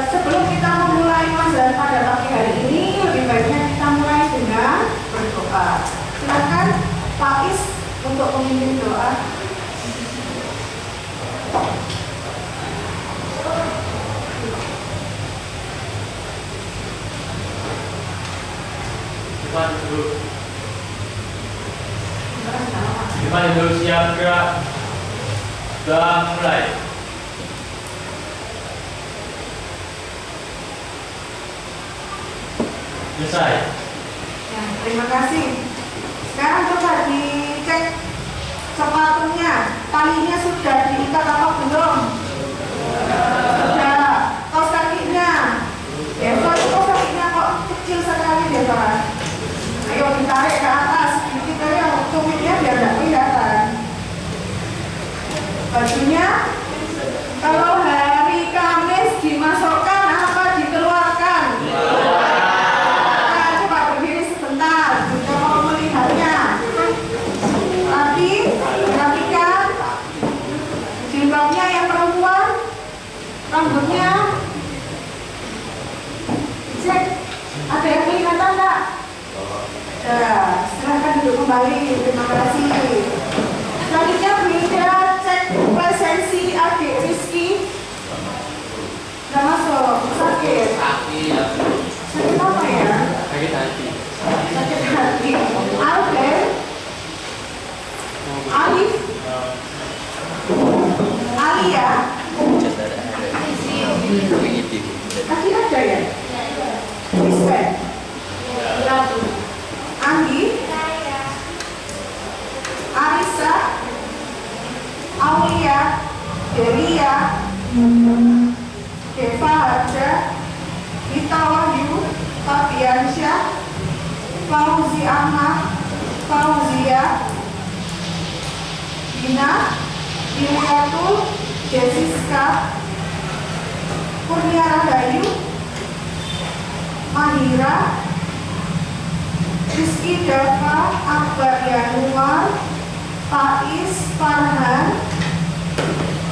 Sebelum kita memulai pelajaran pada pagi hari ini, lebih baiknya kita mulai dengan berdoa. Silakan Pak Is untuk memimpin doa. Gimana dulu siap gerak. Sudah mulai. Selesai. Ya, terima kasih. Sekarang coba dicek sepatunya, talinya sudah diikat apa belum? Sudah. Kaos kakinya, Deva, kaos kakinya kok kecil sekali Deva. Ayo ditarik ke atas sedikit aja, tumitnya biar tidak kelihatan. Bajunya, kalau hari Kamis dimasukkan apa dikeluarkan? Jilbabnya yang perempuan, rambutnya cek, ada yang kelihatan tak? Silahkan duduk kembali, terima kasih. Selanjutnya beda cek presensi adik Rizky. Sudah masuk, sakit. Sakit apa ya? Sakit hati. Sakit hati. Alden, Alif, Alia, tadi ada ya? Ispen, Anggi, Arisa, Aulia, Delia, Deva Harja, Gita Wahyu, Fabiansyah, Fauzi Ahmad, Fauzia, Dina, Iliatul, Jessica, Kurnia Rahayu, Mahira, Rizky Dava, Akbar Yanuar, Faiz, Farhan,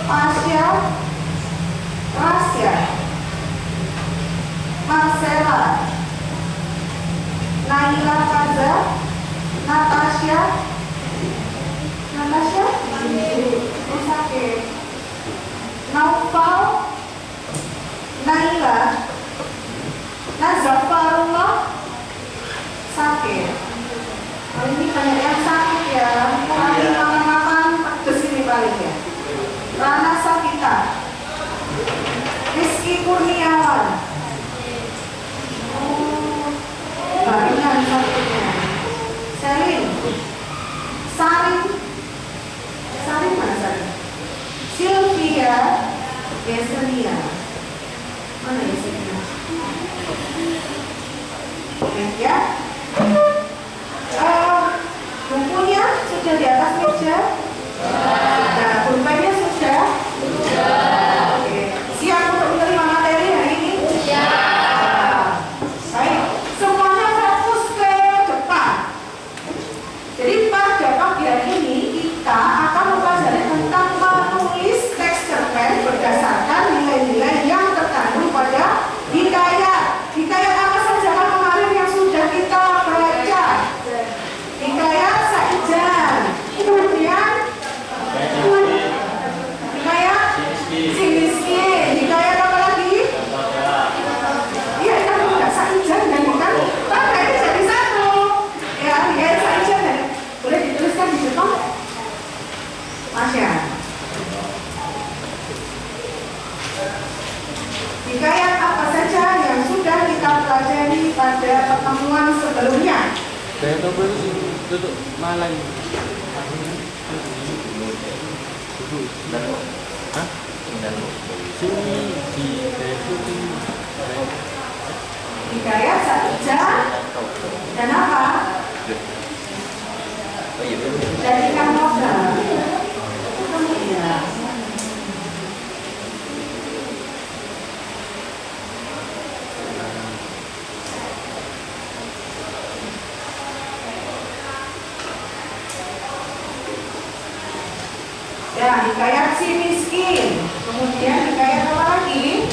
Pasya, Rasya, Marcella, Naila Faza, Natasha, sakit. Naufal, Naila, Nazafarullah, sakit. Ini banyak yang sakit ya. Kurang makan pedes ini paling ya. Rana Sakita, Rizky Kurniawan. Banyak sakitnya. Selin, Sari mana Sari? Sylvia, Yesenia. Mana Yesenia? Ya. Bukunya sudah di atas meja? Sudah. Pulpennya sudah? Sudah. Oke. Siap untuk menerima materi hari ini? Siap. Baik. Semuanya fokus ke depan. Jadi pada pagi hari ini kita akan mempelajari tentang menulis teks cerpen berdasarkan nilai-nilai yang terkandung pada hikayat. Hikayat apa saja kan kemarin yang sudah kita baca? Hikayat Saijan, kemudian hikayat Siniski, hikayat apa lagi? Iya kan tidak Saijan dan bukan, tapi ini jadi satu. Ya hikayat Saijan dan boleh dituliskan di depan. Masya. Hikayat apa saja yang sudah kita pelajari pada pertemuan sebelumnya? Saya tahu duduk malam. Hah? Sini di Hikayat Saijan dan apa? Dan ikan novel. Iya. Ya, hikayat si miskin. Kemudian hikayat apa lagi?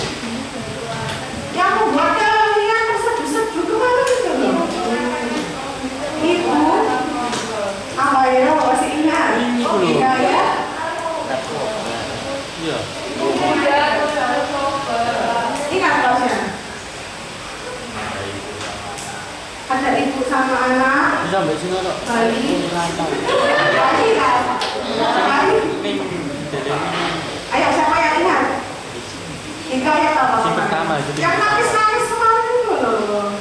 bersama anak Sampai sini kok. Bali. Rantau. Bali kan? Bali. Ayo siapa yang ingat? Hikayat apa? Si pertama, Yang nangis-nangis kemarin itu loh.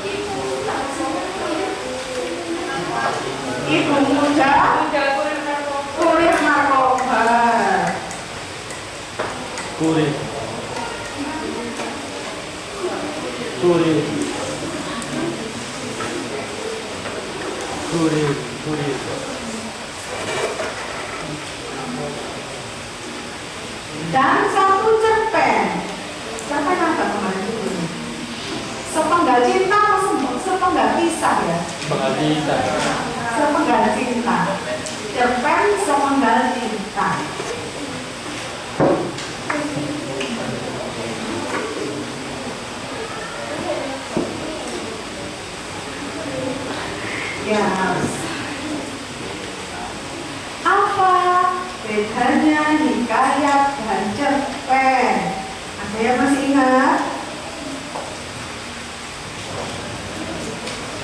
Ibu muda kurir narkoba. Kurir. Kurir. Kurir. Kurir. Dan satu cerpen. Cerpen apa kemarin itu? Sepenggal cinta atau sepenggal kisah ya? Sepenggal cinta. Sepenggal cinta. Cerpen sepenggal cinta. Ya. Apa bedanya hikayat dan cerpen? Ada yang masih ingat?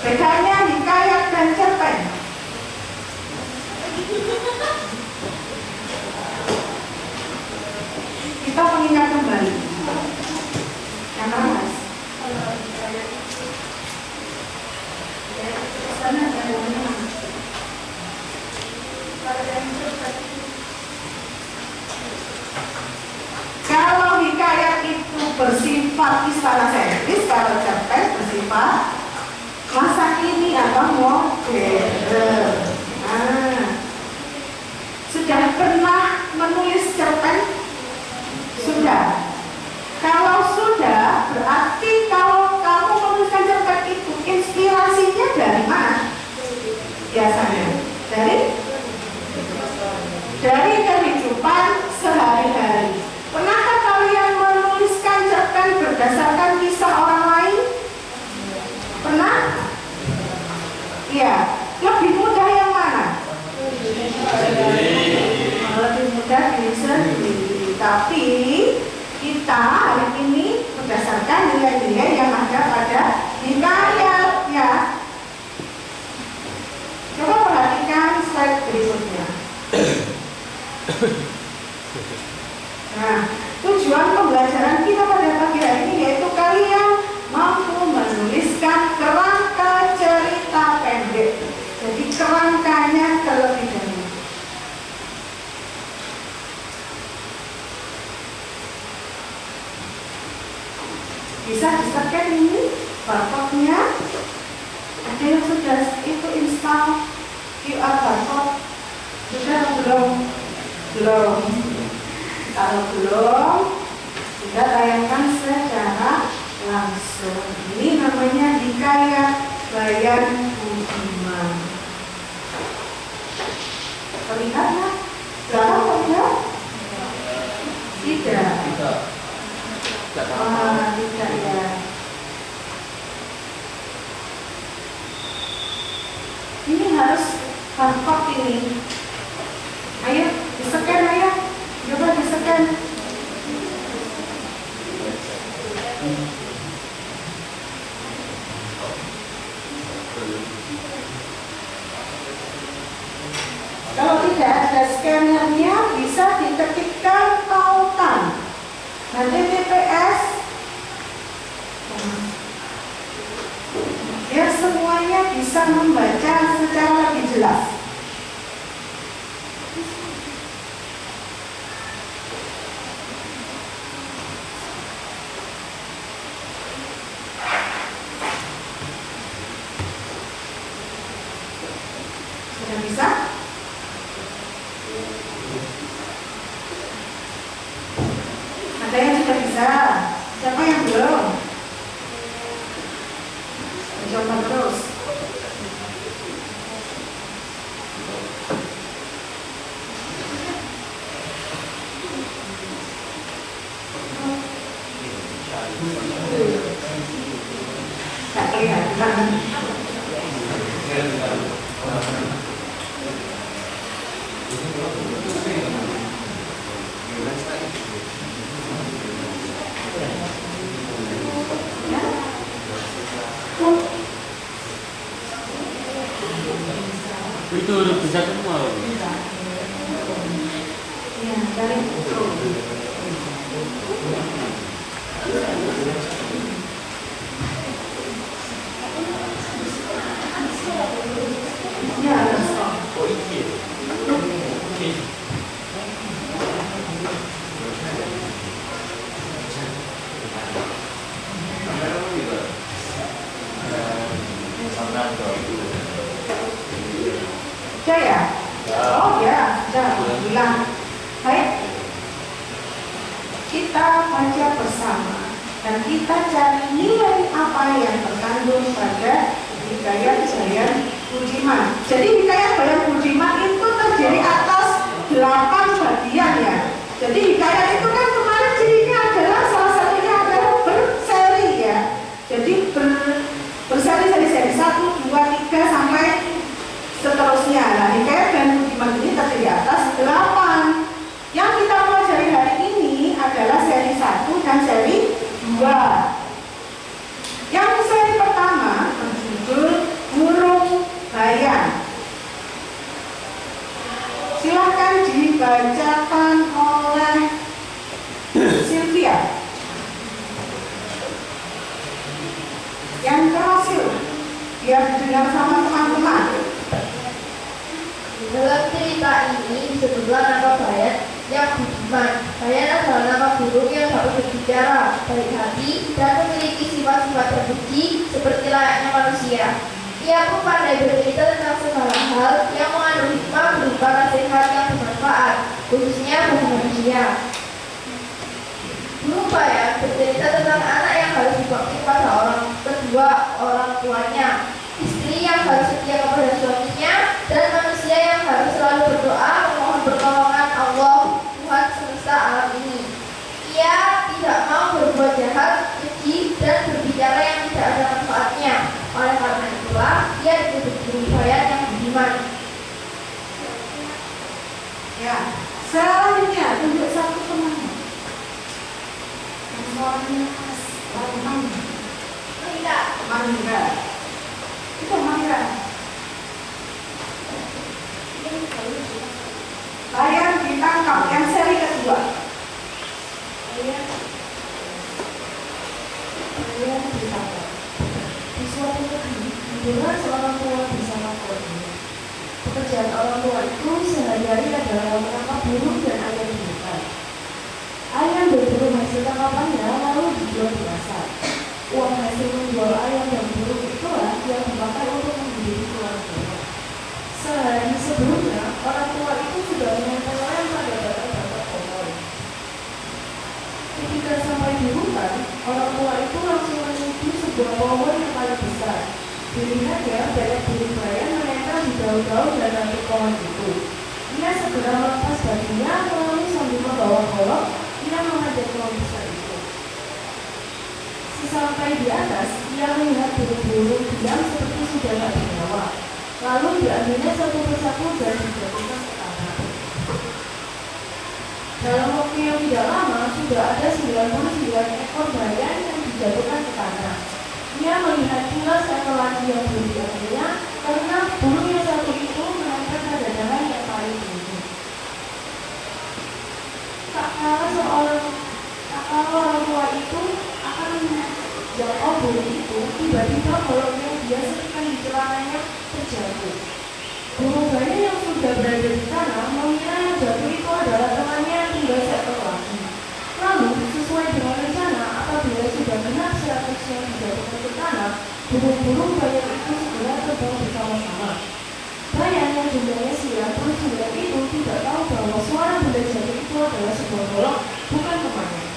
Bedanya hikayat dan cerpen. Kita mengingat kembali. Yang mana, Mas? Sana ada yang mana? Kalau hikayat itu bersifat istilah saintis, kalau cerpen bersifat masa kini atau modern. Sudah pernah menulis cerpen? Sudah. Kalau sudah, berarti kalau kamu menuliskan cerpen itu inspirasinya dari mana? Biasanya dari kehidupan sehari-hari. Pernahkah kalian menuliskan cerpen berdasarkan kisah orang lain? Pernah? Iya. Lebih mudah yang mana? Lebih mudah diri sendiri. Tapi kita hari ini berdasarkan nilai-nilai yang ada pada hikayat ya. Coba perhatikan slide berikutnya. Nah, tujuan pembelajaran kita pada pagi hari ini yaitu kalian mampu menuliskan kerangka cerita pendek. Jadi kerangkanya terlebih dahulu. Bisa di-scan ini barcode-nya. Ada yang sudah itu install QR barcode? Sudah atau belum? Belum. Kalau belum, kita tayangkan secara langsung. Ini namanya hikayat Bayan Budiman. Terlihat nggak? Belakang terlihat? Tidak. Tidak ya. Ini harus barcode ini. Ayo, di-scan ayo. Coba di-scan. Kalau tidak ada scannernya, bisa diketikkan tautan. Nanti TPS biar semuanya bisa membaca secara lebih jelas. Sudah bisa? Ada yang sudah bisa? Siapa yang belum? Coba terus. Tak kelihatan. baca bersama dan kita cari nilai apa yang terkandung pada Hikayat Bayan Budiman. Jadi Hikayat Bayan Budiman itu terdiri atas 8 bagian ya. Jadi hikayat itu kan kemarin cirinya adalah salah satunya adalah berseri ya. Jadi berseri-seri 1, 2, 3 sampai seterusnya. Nah, Hikayat Bayan Budiman ini terdiri atas 8. Yang kita pelajari hari ini adalah seri 1 dan seri 2. Yang seri pertama berjudul Burung Bayan. Silakan dibacakan oleh Sylvia. Yang terakhir, biar didengar sama teman-teman. Dalam cerita ini disebutlah nama Bayan yang budiman. Bayan adalah nama burung yang dapat berbicara, baik hati, dan memiliki sifat-sifat terpuji seperti layaknya manusia. Ia pun pandai bercerita tentang segala hal yang mengandung hikmah berupa nasihat yang bermanfaat, khususnya bagi manusia. Burung Bayan bercerita tentang anak yang harus berbakti kepada kedua orang tuanya, istri yang harus setia kepada suaminya, dan manusia yang harus selalu berdoa memohon pertolongan Allah, Tuhan semesta alam ini. Ia tidak mau berbuat jahat, keji, dan berbicara yang tidak ada manfaatnya. Oleh karena itulah, ia disebut burung Bayan yang budiman. Ya, selanjutnya tunjuk satu teman. Yang suaranya khas, Mangga. Itu Mangga. Bayan ditangkap yang seri kedua. Bayan ditangkap. Di suatu negeri, hiduplah seorang tua bersama keluarganya. Pekerjaan orang tua itu sehari-hari adalah menangkap burung dan ayam di hutan. Ayam berburu hasil tangkapannya lalu dijual di pasar. Uang hasil menjual ayam dan burung itulah yang dipakai untuk menghidupi keluarganya. Sehari sebelumnya, orang tua itu sudah menempel lem pada batang-batang pohon. Ketika sampai di hutan, orang tua itu langsung menuju sebuah pohon yang paling besar. Dilihatnya banyak burung bayan menempel di daun-daun dan ranting pohon itu. Ia segera melepas bajunya lalu sambil membawa golok, ia mengajak pohon besar itu. Sesampai di atas, ia melihat burung-burung diam seperti sudah tak bernyawa. Lalu diambilnya satu persatu dan dijatuhkan ke tanah. Dalam waktu yang tidak lama, sudah ada 99 ekor bayan yang dijatuhkan ke tanah. Ia melihat pula seekor lagi yang belum diambilnya karena burung yang satu itu menempel pada dahan yang paling tinggi. Tak kalah orang tua itu akan menjangkau burung itu, tiba-tiba golok yang dia selipkan di celananya terjatuh. Burung bayan yang sudah berada di tanah mengira yang jatuh itu adalah temannya yang tinggal seekor lagi. Lalu, sesuai dengan rencana, apabila sudah benar 100 yang dijatuhkan ke tanah, burung-burung bayan itu segera terbang bersama-sama. Bayan yang jumlahnya 99 itu tidak tahu bahwa suara benda jatuh itu adalah sebuah golok, bukan temannya.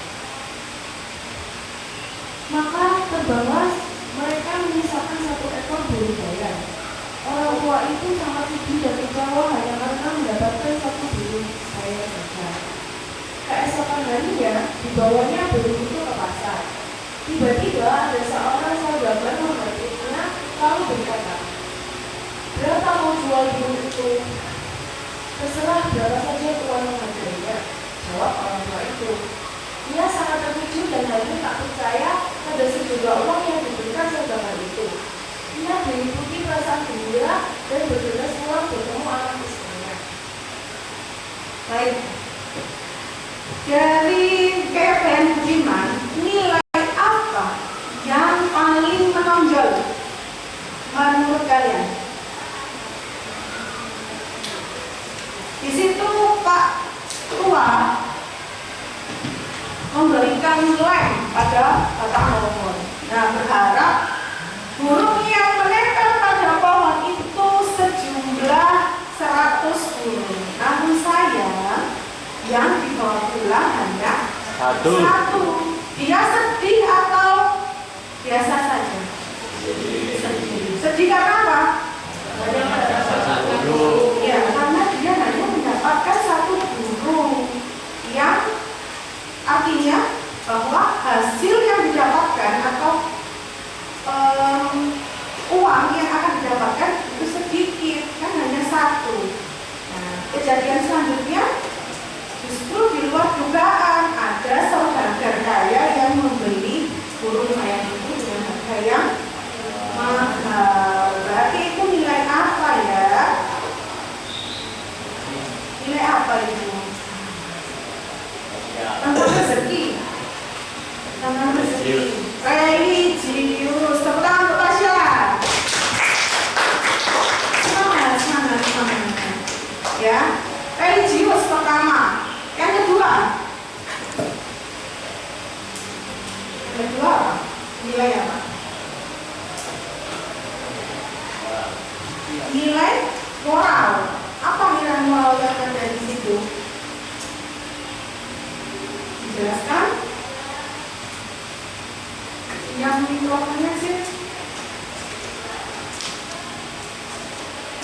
Maka terbanglah mereka menyisakan satu ekor burung bayan. Orang tua itu sangat sedih dan kecewa hanya karena mendapatkan satu burung bayan saja. Keesokan harinya, dibawanya burung itu ke pasar. Tiba-tiba ada seorang saudagar memetiknya lalu berkata, "Berapa mau jual burung itu?" "Terserah berapa saja Tuan menghargainya," jawab orang tua itu. Ia sangat terkejut dan hanya tak percaya pada sejumlah uang yang diberikan saudagar itu. Ia diikuti perasaan gembira dan bergegas pulang bertemu anak istrinya. Baik. Dari Hikayat Bayan Budiman, nilai apa yang paling menonjol menurut kalian? Di situ Pak Tua memberikan lem pada batang pohon. Nah, berharap burung yang menempel pada pohon itu sejumlah 100 burung. Namun sayang, yang dibawa pulang hanya Satu. Dia sedih atau biasa saja? Sedih karena apa? Ya, karena dia hanya mendapatkan satu burung, yang artinya bahwa hasil yang didapatkan atau uang yang akan didapatkan itu sedikit, kan hanya satu. Nah, kejadian selanjutnya justru di luar dugaan, ada saudagar kaya yang membeli burung ayam itu dengan harga yang mahal. Berarti itu nilai apa ya? Nilai apa itu? Tentang rezeki. Tentang rezeki. Religius. Tepuk tangan untuk Tasya. Semangat. Ya. Religius pertama. Yang kedua apa? Nilai apa? Nilai moral. Apa nilai moral yang ada di situ? Dijelaskan? Yang mikrofonnya sih.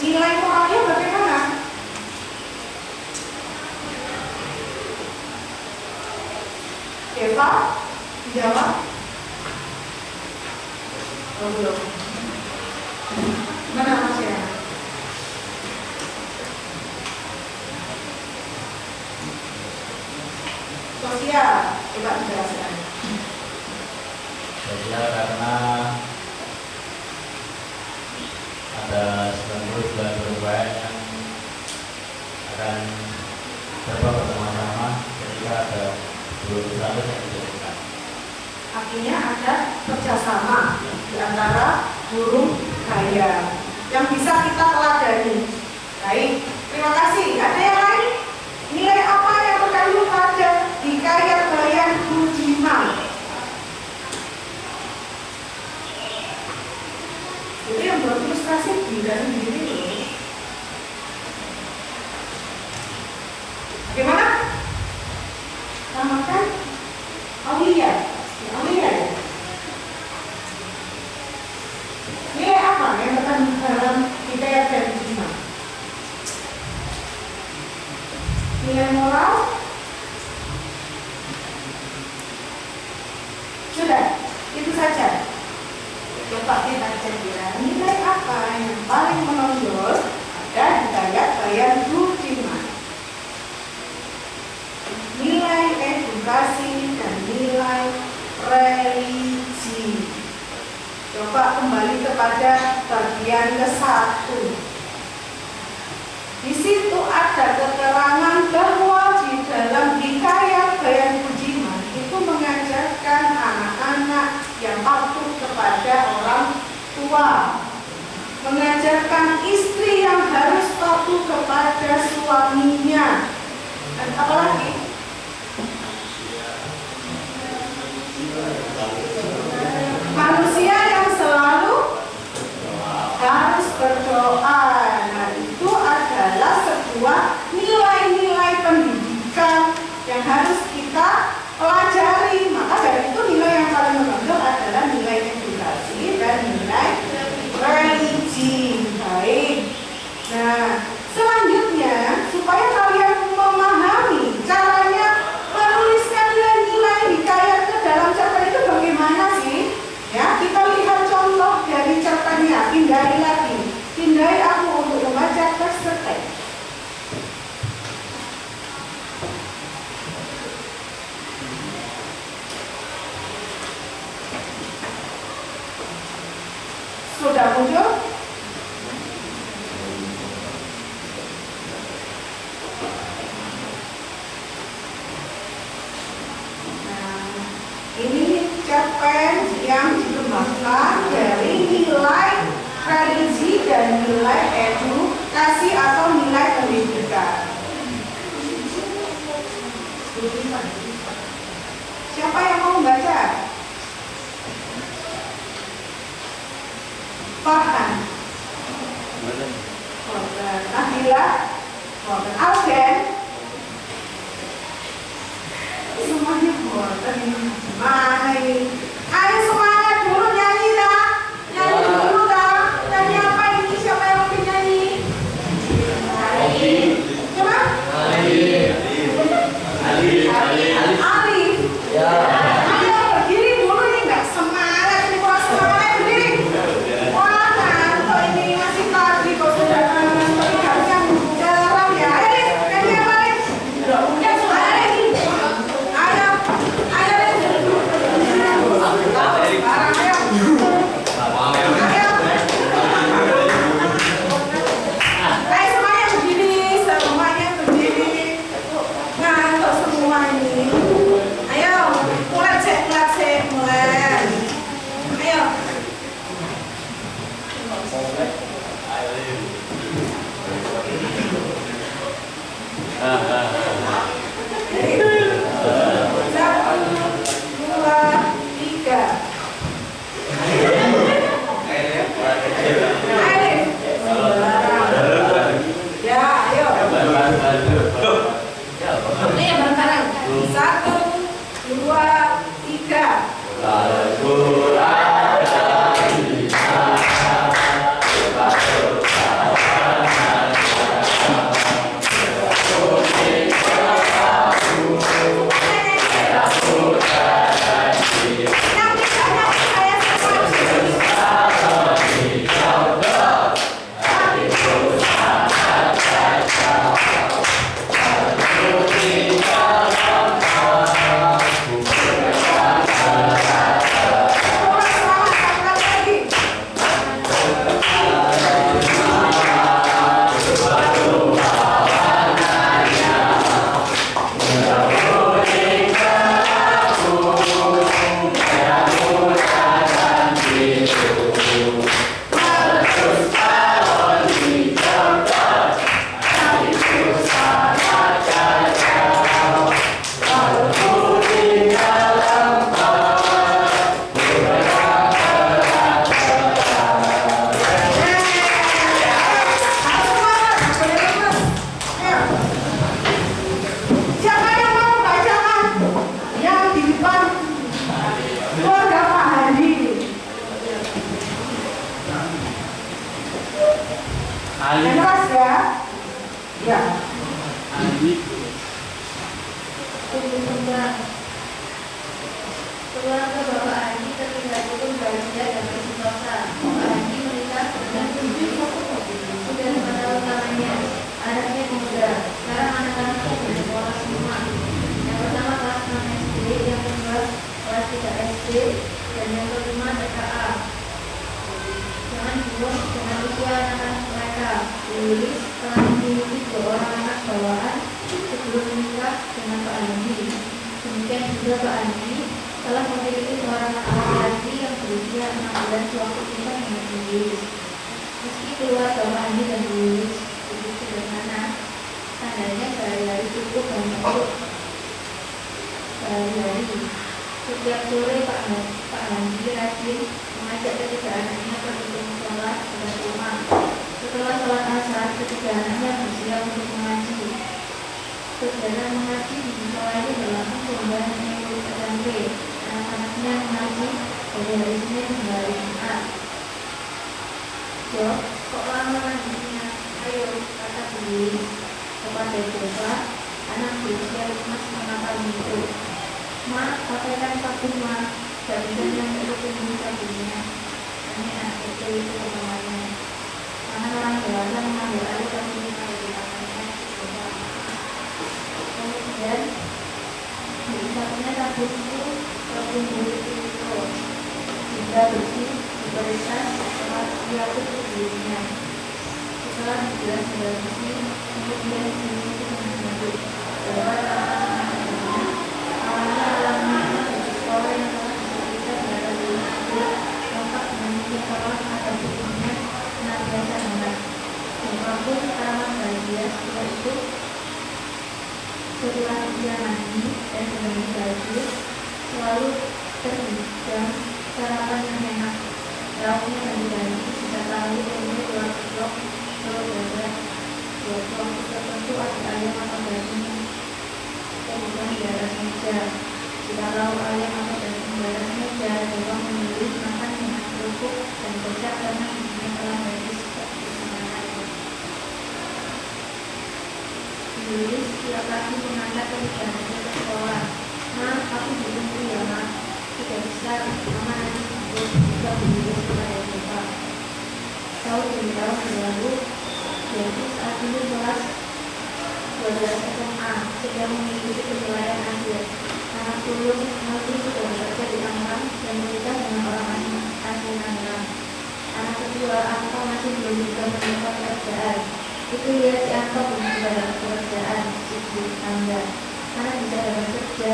Nilai moralnya bagaimana? Eva, jawab. Oh, belum. Mana Mas ya? Sosial, coba dijelaskan. Sosial karena ada 99 perubahan yang akan terbang bersama-sama ketika ada 21 yang dijadikan. Artinya ada kerjasama di antara burung kaya yang bisa kita teladani. Baik, terima kasih. Ada yang lain? Nilai apa yang terkandung pada hikayat Bayan Budiman? Itu yang buat ilustrasi dan diri loh. Bagaimana? Namakan Aulia. Aulia ya? Nilai apa yang terkandung dalam hikayat Bayan Budiman? Nilai moral? Sudah, itu saja. Coba kita kira nilai apa yang paling menonjol ada di hikayat Bayan Budiman. Nilai edukasi dan nilai religi. Coba kembali kepada bagian ke-1. Di situ ada keterangan bahwa di dalam hikayat Bayan Budiman itu mengajarkan anak-anak yang patuh kepada orang tua, mengajarkan istri yang harus patuh kepada suaminya, dan apa lagi? Manusia yang selalu harus berdoa. Nah, itu adalah sebuah nilai-nilai pendidikan yang harus kita pelajari. Maka dari itu nilai yang paling menonjol adalah nilai edukasi dan nilai religi. Baik. Nah, selanjutnya supaya kalian memahami caranya menuliskan nilai-nilai hikayat ke dalam cerpen itu bagaimana sih? Ya, kita lihat contoh dari cerpennya. Pindai lagi. Pindai aku untuk membaca teks teks. Sudah muncul? Ini cerpen yang dikembangkan dari nilai religi dan nilai edukasi atau nilai pendidikan. Siapa yang mau membaca? Farhan, Nabila, Alden, semuanya Keluarga Bapak Haji terlihat rukun bahagia dan bersentosa. Bapak Haji menikah dengan sudah 5 tahun lamanya. Anaknya 3. Sekarang anak-anaknya sudah sekolah semua. Yang pertama kelas 6 SD, yang kedua kelas 3 SD, dan yang kelima TKA. Jangan bingung dengan usia anak-anak mereka. Lilis telah memiliki 2 orang anak bawaan sebelum menikah dengan Pak Haji. Demikian juga Pak Haji telah memiliki seorang anak laki-laki yang berusia 6 bulan sewaktu menikah dengan Lilis. Meski keluar Bapak Haji dan Lilis hidup sederhana, tandanya sehari-hari cukup hanya untuk sehari-hari. Setiap sore Pak Haji rajin mengajak ketiga anaknya pergi ke musola dekat rumah. Setelah sholat asar, ketiga anaknya bersiap untuk mengaji. Kegiatan mengaji di musola itu berlangsung sehingga nenek Lilis SMP. Anak-anaknya mengaji dari hari Senin hingga hari Jumat. "Jok, kok lama ngajinya? Ayo," kata Lilis kepada Jova, anak berusia 5,5 tahun itu. "Ma, pakai kan sabtu, Ma. Gak bisa nyampe rukun sabtunya," tanya anak kecil itu kepalanya. Karena orang dewasa mengambil alih sabtunya pada tangannya. Kemudian sabtunya sabtu itu rukun bulit itu jika bersih diberikan setelah diatur dirinya. Setelah dijelas sudah bersih, kemudian disini mengambil beberapa anak-anaknya. Awalnya alamnya di sekolah yang telah disebutkan berada di masjid, lengkap dengan sekolah atau bukunya senantiasa hangat. Siapapun teramat bahagia setelah itu. Setelah dia mandi dan kembali baju, selalu terhidang sarapan yang enak. Lauknya bagi-bagi, bisa tahu tempe 2 kilo, telur dadar 2 kilo, tertentu ada ayam atau daging bukan di atas meja. Jika lauk ayam atau daging di atas meja, Dewa memilih makan dengan kerupuk dan kecap karena giginya telah habis seperti semuanya. Lilis setiap pagi mengantar ketiga anaknya ke sekolah. "Ma, aku ditunggu ya, Ma. Sudah besar, Mama nanti ikut," juga Lilis kepada Jova. Tahun demi tahun berlalu, yaitu saat ini kelas 12 SMA, sedang mengikuti penilaian akhir. Anak sulung masih sudah bekerja di Tangerang dan menikah dengan orang asli Tangerang. Anak kedua, Anto, masih belum juga menemukan pekerjaan. Itu lihat si Anto belum juga dapat pekerjaan, ibu tangga. Karena bisa dapat kerja,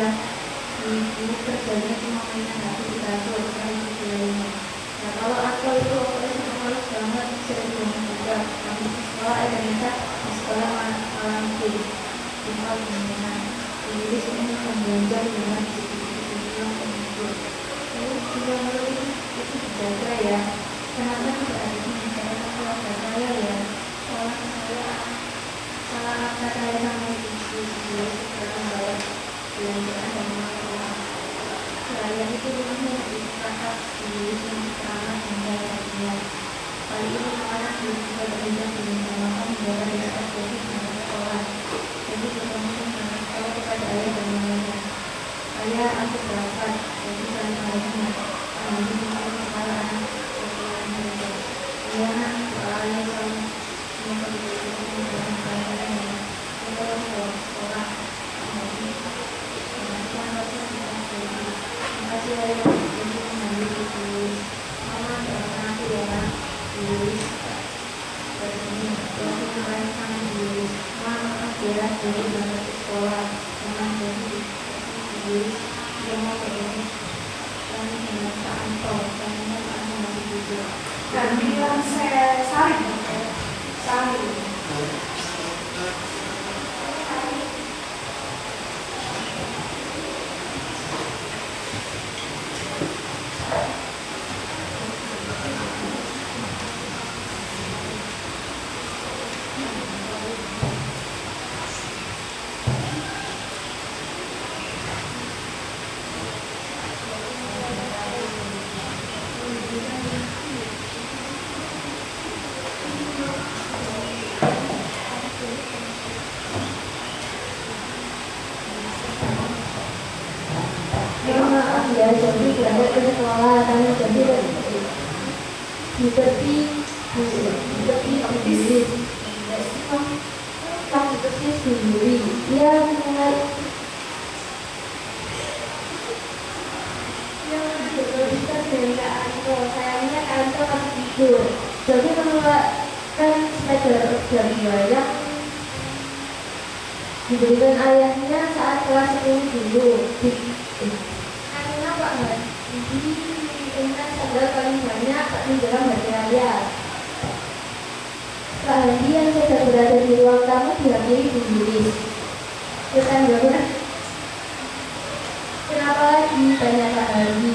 ibu kerjanya cuma mainan HP di kasur, selain itu lainnya. Nah, kalau Anto itu waktu itu males banget, sering banget juga. Kami di sekolah, ternyata di sekolah malam itu cuma pembinaan. Lilis ini pembelajar dengan sisi-sisi yang penting. Lalu juga menurut itu dijaga ya. Kenapa tidak ada di misalnya keluarga saya ya? Sekolah saya salah kata saya sama ibu sekarang bawa belanjaan dan masalah. Selain itu rumahnya di kakak Lilis yang teramat hingga lainnya. Kali ini anak belum juga bekerja dengan melakukan menjaga desa jadi dengan sekolah. Jadi bertemu dengan sekolah kepada ayah dan mamanya. "Ayah, aku berangkat." Jadi saling ayahnya. Ayahnya mengatakan kepala anak sekolahnya juga. "Iya nak, ayah selalu semoga diberikan dengan pelajaran yang menolong dalam sekolah." Jadi mengajukan rasa kita sendiri. "Terima kasih ayah." Jadi mengambil buku. "Mama, doakan aku ya nak." Lilis begini, waktu kemarin sama Lilis, "Mama, dia jadi berangkat ke sekolah." Memang jadi Lilis dia mau begini. Kami dengan Pak Anto, kami Pak Anto masih juga. Dan bilang saya saling, saling. "Ya maaf ya, ayah Jody berangkat ke sekolah karena Jody di tepi bis. Pas di tepi sendiri, dia mulai berbicara dengan Kak Anto. Sayangnya Kak Anto masih tidur. Jody mengeluarkan sepeda roda yang diberikan ayahnya saat kelas 10 dulu. Karena Pak Hadi menginginkan sandal paling banyak tak menjelang hari raya. Pak Hadi yang sedang berada di ruang tamu dihampiri Bu Yulis. Tetangga, kenapa lagi? Tanya Pak Hadi.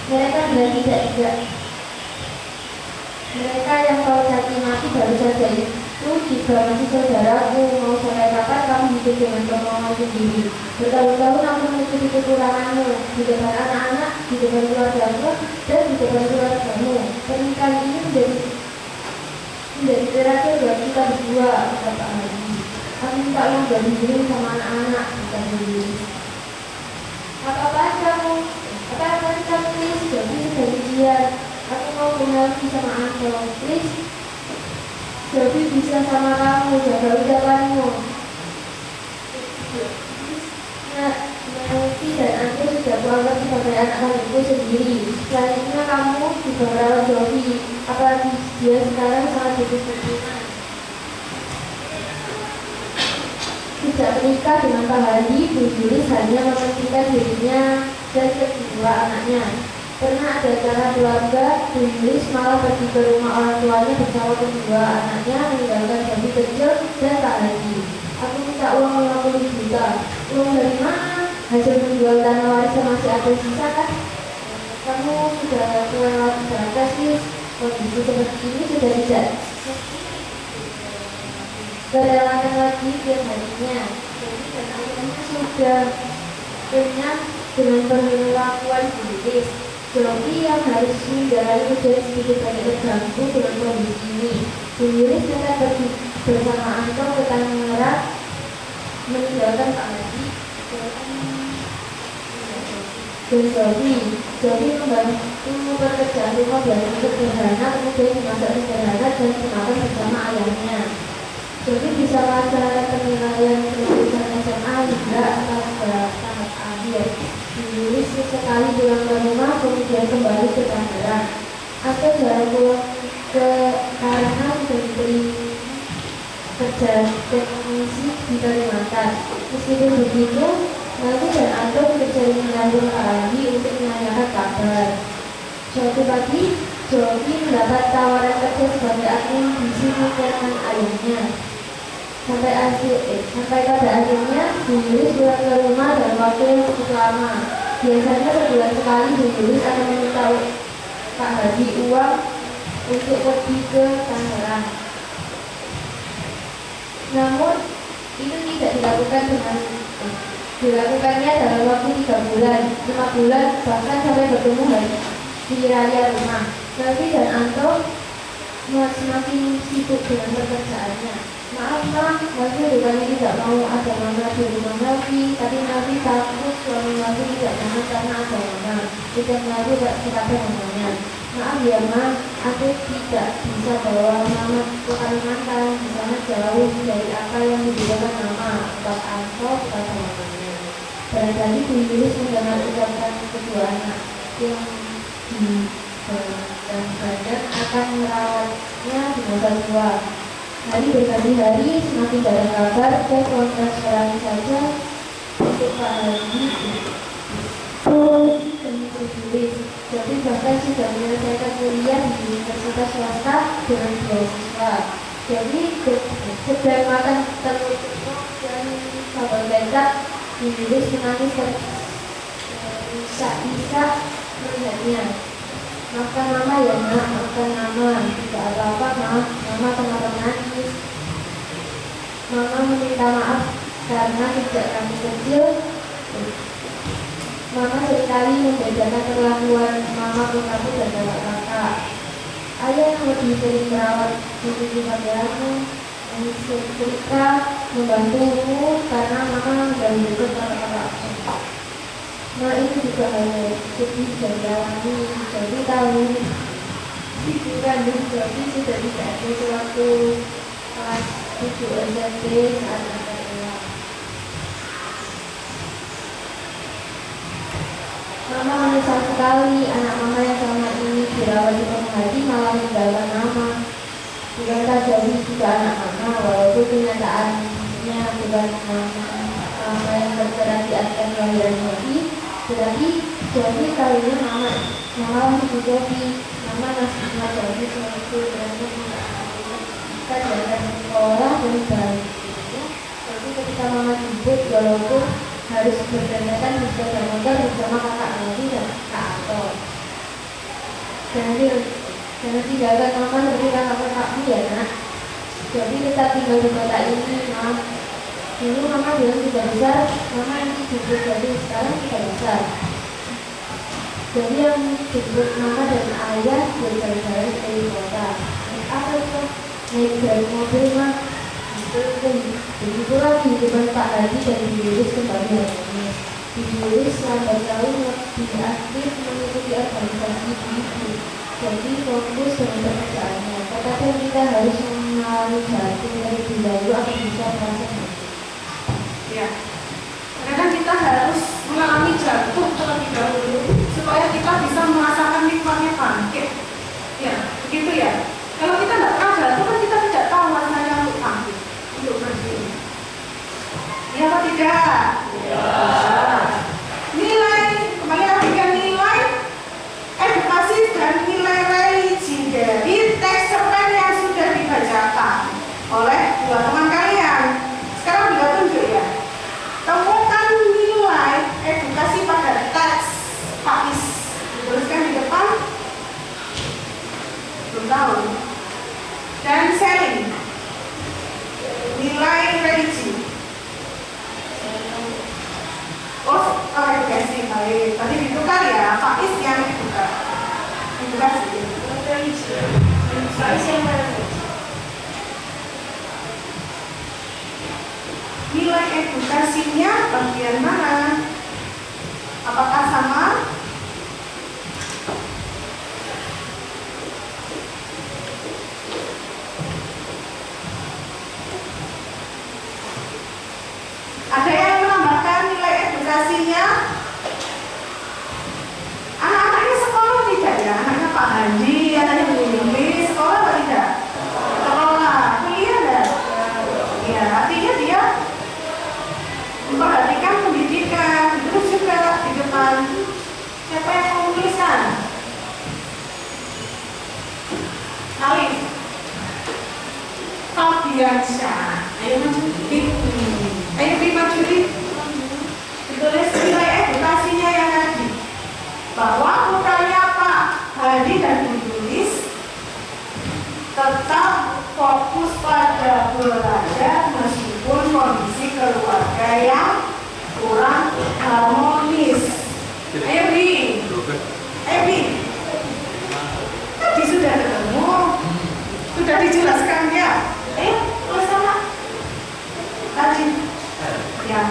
Mereka bilang tidak. Mereka yang kau caci maki baru saja itu juga masih saudaraku. Mau sampai kapan kamu hidup dengan kemauan sendiri? Bertahun-tahun aku mengikuti kekuranganmu di depan anak-anak, di depan keluargamu, dan di depan keluargamu. Pernikahan ini menjadi terakhir buat kita berdua, kata Pak Hadi. Aku minta uang dari diri sama anak-anak, kata Yulis. Apa-apaan kamu? Apa-apaan kamu, please? Jadi sudah ujian. Aku mau penalti sama Anto, please. Jadi bisa sama kamu, jaga ucapanmu. Nanti dan Anto sudah kuanggap sebagai anak kandungku sendiri. Selanjutnya kamu juga merawat Jovi, apalagi dia sekarang sangat butuh dukungan. Sejak menikah dengan Pak Hadi, Bu Yulis hanya mementingkan dirinya dan kedua anaknya. Pernah ada acara keluarga, Bu Yulis malah pergi ke rumah orang tuanya bersama kedua anaknya, meninggalkan Jovi kecil dan Pak Hadi. Aku minta uang 50 juta. Uang dari mana? Hasil menjual tanah warisan masih ada sisa kan? Kamu sudah kelewat berapa sih? Kondisi seperti ini sudah tidak berelakan lagi tiap harinya. Jadi dan ayahnya sudah kenyang dengan perlakuan Yulis. Jovi yang harus menjalani ujian sedikit banyak terganggu dengan kondisi ini. Yulis tetap pergi bersama Anto ke Tangerang meninggalkan Pak Hadi dan Jovi membantu pekerjaan rumah belajar sederhana, kemudian dimasak sederhana dan dimakan bersama ayahnya. Jovi bisa melaksanakan penilaian kelulusan SMA hingga tahap akhir. Yulis sesekali pulang ke rumah, kemudian kembali ke Tangerang. Atau jarang pulang karena sudah diberi kerja teknisi di Kalimantan. Meskipun begitu, Nanti dan Anto sering menghubungi Pak Hadi untuk menanyakan kabar. Suatu pagi, Jovi mendapat tawaran kerja sebagai admin di sini dengan ayahnya. Sampai pada akhirnya, Bu Yulis pulang ke rumah dalam waktu yang cukup lama. Biasanya sebulan sekali Bu Yulis akan meminta Pak Hadi uang untuk pergi ke Tangerang. Namun itu tidak dilakukannya dalam waktu 3 bulan, 5 bulan, bahkan sampai bertemu hari raya rumah. Novi dan Anto semakin sibuk dengan pekerjaannya. Maaf, Novi bukannya tidak mau ada Mama di rumah Novi, tapi Novi takut suami Novi tidak nyaman karena ada Mama. Tidak Novi tidak suka mamanya. Maaf ya Ma, aku tidak bisa bawa Mama ke Kalimantan, di sana jauh dari apa yang dibutuhkan Mama. Pak Anto kepada mamanya. Barangkali Bu Yulis mendengar ucapan kedua anak yang dan banyak akan merawatnya di masa tua. Hari berganti hari, semakin banyak kabar dan transferan saja untuk Pak Hadi dan Bu Yulis. Jadi bahkan sudah menyelesaikan kuliah di universitas swasta dengan beasiswa. Jadi sedang makan telur dan sambal kecap, Bu Yulis menangis bisa melihatnya. Maafkan Mama ya Nak, maafkan Mama. Tidak apa-apa Mama kenapa menangis. Mama meminta maaf karena sejak kami kecil Mama seringkali membedakan perlakuan Mama ke kamu dan kakak. Ayah yang lebih sering merawat diri padamu, setrika membantumu karena Mama menjadi dekat kakak. Nah itu juga hanya sedih dan dialami. Jadi tahun itu kan jadi sudah tidak ada sewaktu kelas 7 SMP saat anak. Mama menyesal sekali anak mama yang selama ini dirawat di penuh hati malah meninggalkan mama. Bukankah Jovi juga anak mama walaupun kenyataannya bukan mama yang berperan di atas kelahiran Jovi, tetapi Jovi tahunya mama masih Jovi. Mama masih ingat Jovi sewaktu berangkat kita jalan sekolah dan balik. Jadi ketika mama jemput walaupun harus berdasarkan di sepeda motor bersama kakak Novi dan kak Ato. Jangan tinggalkan mama seperti kakak-kakakmu ya nak. Jadi tetap tinggal di kota ini, Mam. Dulu mama bilang sudah besar, mama nanti jemput jadi sekarang sudah besar. Jadi yang jemput mama dan ayah berjalan-jalan dari kota. Apa itu? Naik dari mobil mah. Begitu lagi kehidupan Pak Haji dan Ibu Yulis kembali harmonis. Ibu Yulis lambat laun lebih aktif mengikuti organisasi ibu. Jadi fokus dengan pekerjaannya. Tetapi kita harus mengalami jatuh terlebih dahulu agar bisa merasa baik. Ya, kadang kita harus mengalami jatuh terlebih dahulu supaya kita bisa merasakan nikmatnya bangkit. Ya, begitu ya. Kalau kita tidak pernah jatuh kan kita tidak tahu rasanya untuk bangkit, untuk berdiri. Ya apa tidak? Ya. Nilai, kembali lagi ke nilai edukasi dan nilai religi dari teks cerpen yang sudah dibacakan oleh dua teman kalian. Sekarang juga tunjuk ya. Temukan nilai edukasi pada teks Faiz. Dituliskan di depan. Belum tahu. Dan sharing. Nilai religi. Oh, edukasi. Baik. Tadi ditukar ya. Faiz yang ditukar. Edukasi. Religi. Faiz yang religi. Nilai edukasinya bagian mana? Apakah sama? Ada yang menambahkan nilai edukasinya? Anak-anaknya sekolah tidak ya? Anaknya Pak Handi, anaknya Bu Yumi, sekolah atau tidak? Sekolah, kuliah enggak? Ya, artinya dia memperhatikan pendidikan. Terus juga di depan siapa yang mau menuliskan? Alif Fabiansyah. Ayo maju. Ayo maju. Ditulis nilai edukasinya yang tadi, bahwa putranya Pak Hadi dan Bu Yulis tetap fokus pada belajar meskipun kondisi keluarga yang kurang harmonis. Ayo Bi, tadi sudah ketemu, sudah dijelaskan ya. Ayo, tulis sama tadi ya.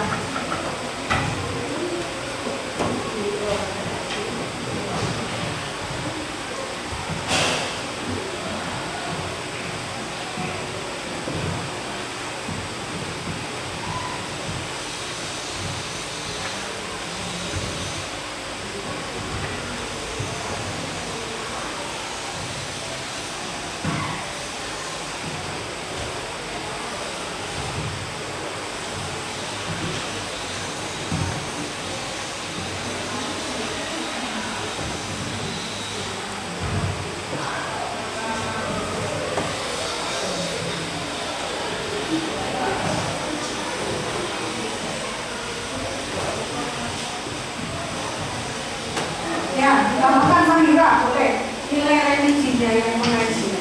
Ya, tambahkan Mahira, boleh. Nilai religinya yang mengaji.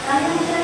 Kalian bisa.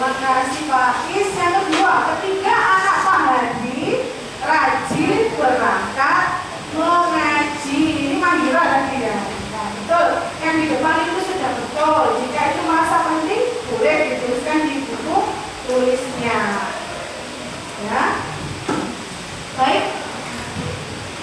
Terima kasih Pak Is. Yang kedua, ketiga anak Pak Hadi rajin berangkat mengaji. Ini Mahira tadi ya. Nah, betul. Yang di depan itu sudah betul. Jika itu masa penting, boleh dituliskan di buku tulisnya. Ya. Baik.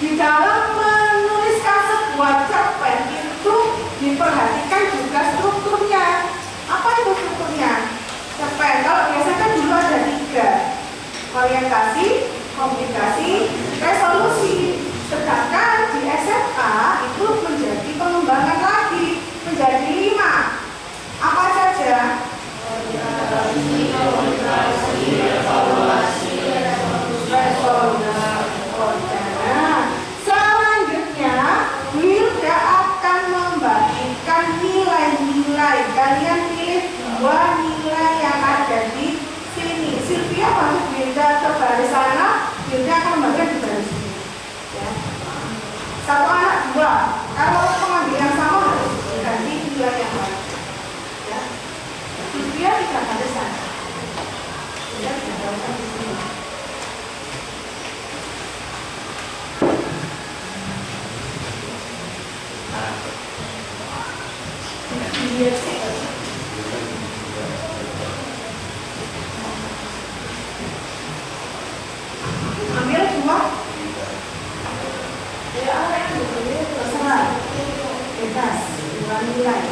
Di dalam menuliskan sebuah cerpen itu diperhatikan juga strukturnya. Apa itu strukturnya? Cerpen, kalau biasanya kan dulu ada 3. Orientasi, komunikasi, resolusi. Sedangkan di SMA itu menjadi pengembangan lagi, menjadi 5. Apa saja? Orientasi, komunikasi, evaluasi, resolusi. Nah, selanjutnya Wilda akan membagikan nilai-nilai. Kalian pilih 2 nilai yang ada di sini. Sylvia bantu Wilda ke baris sana. Wilda akan membagikan di baris sini. Ya. 1 anak 2. Kalau pengambil yang sama harus ganti nilai yang lain. Ya. Sylvia tidak baris sana. Wilda tidak baris di sini. Ambil 2. Ya, terserah. Bebas. 2 nilai.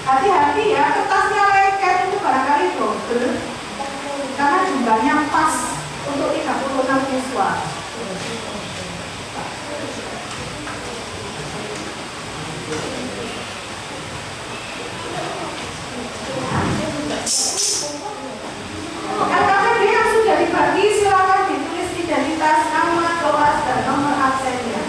Hati-hati ya, kertasnya lengket itu barangkali double karena jumlahnya pas untuk 36 siswa. LKPD yang sudah dibagi silakan ditulis identitas, nama, kelas, dan nomor absennya.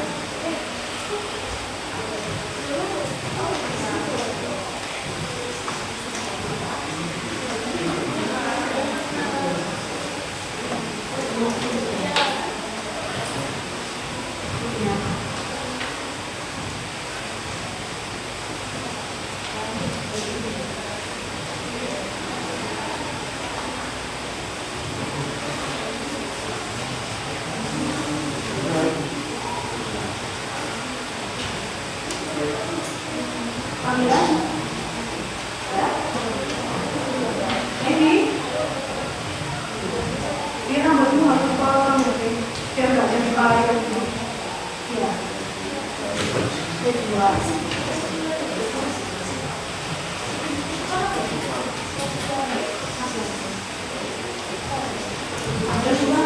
Panggilan? Ya. Ini dia rambutmu harus potong gitu, biar nggak jadi payung. Iya. Kedua. Ada dua.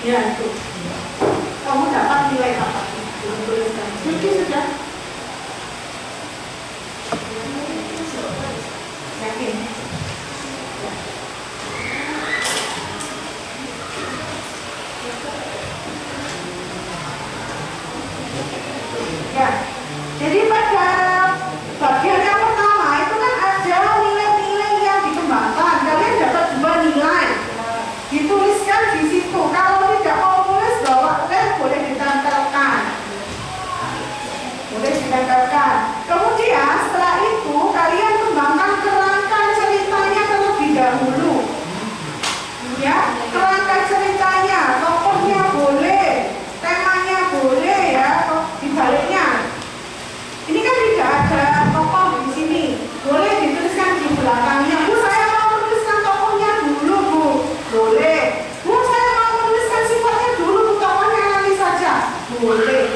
Ya itu. Kamu dapat nilai apa? Tuliskan. Jadi sudah. Yakin? Ya. Jadi pada bagian yang pertama itu kan ada nilai-nilai yang dikembangkan. Kalian dapat 2 nilai. Dituliskan di situ. Kalau tidak mau tulis bawa pen boleh ditempelkan. Boleh ditempelkan. Kemudian setelah itu kalian kembangkan kerangka ceritanya terlebih dahulu. Ya, kerangka ceritanya, tokohnya boleh, temanya boleh ya, dibaliknya. Ini kan tidak ada tokoh di sini. Boleh dituliskan di belakangnya. Bu, saya mau menuliskan tokohnya dulu, Bu. Boleh. Bu, saya mau menuliskan sifatnya dulu, Bu. Tokohnya nanti saja. Boleh.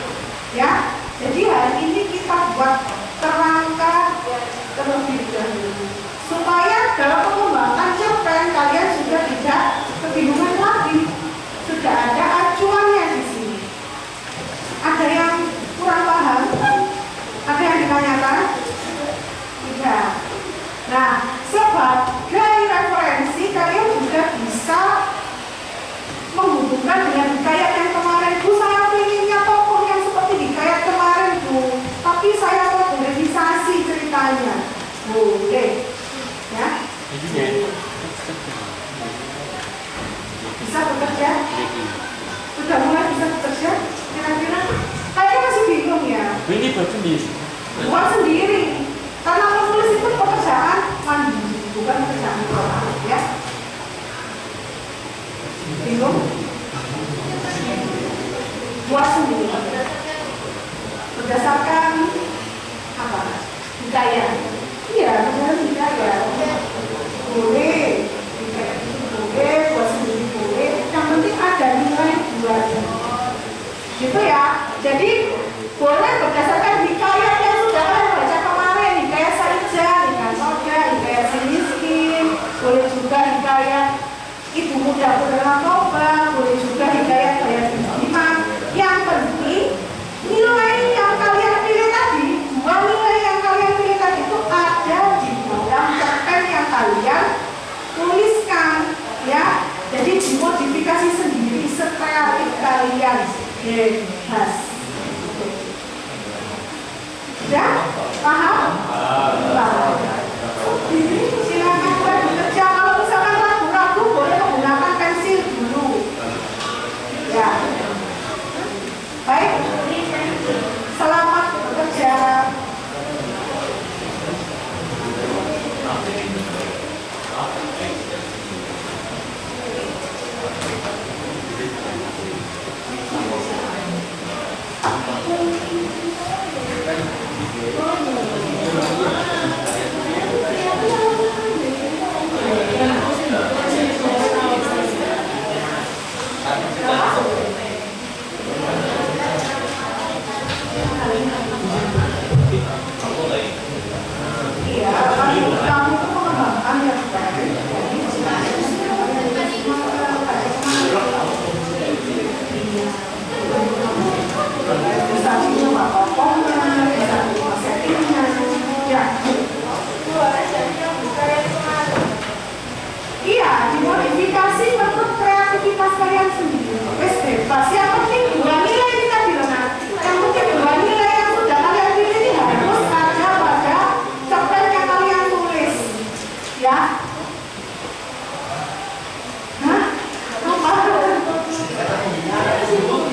Ya. Jadi hari ini kita buat kerangka terlebih dahulu. Supaya dalam pengembangan cerpen kalian sudah tidak kebingungan lagi. Sudah ada acuannya di sini. Ada yang kurang paham? Ada yang ditanyakan? Tidak. Nah, sebagai referensi kalian juga bisa menghubungkan dengan hikayat yang kemarin. Bu, saya pengennya tokoh yang seperti hikayat kemarin, Bu. Tapi saya mau revisasi ceritanya. Boleh. Ya? Bisa bekerja? Sudah mulai bisa bekerja? Kira-kira? Kayaknya masih bingung ya. Ini buat sendiri. Buat sendiri. Karena menulis itu pekerjaan mandiri, bukan pekerjaan orang, ya. Bingung? Buat sendiri. Berdasarkan apa? Hikayat. Iya, berdasarkan hikayat. Boleh. Hikayat itu boleh, buat sendiri boleh. Yang penting ada nilai 2. Gitu ya. Jadi boleh berdasarkan hikayat yang sudah kalian baca kemarin, hikayat Saija, hikayat Soda, hikayat si miskin, boleh juga hikayat ibu muda bernarkoba, boleh juga hikayat Bayar Iman. Yang penting nilai yang kalian pilih tadi, 2 nilai yang kalian pilih tadi itu ada di dalam cerpen yang kalian tuliskan, ya. Jadi dimodifikasi sendiri sekreatif kalian. Bebas. Ya? Paham? Paham. Silakan mulai bekerja. Kalau misalkan ragu-ragu boleh menggunakan pensil dulu. Ya. Baik. Selamat bekerja. Iya, kamu itu mengembangkan yang baik. Bisa cuma tokohnya, bisa cuma settingnya, ya. Iya, dimodifikasi menurut kreativitas kalian sendiri. Wes bebas. Yang penting 2 nilai ini tadi loh. Yang penting 2 nilai yang sudah kalian pilih ini harus ada pada cerpen yang kalian tulis, ya. Hah? Apa?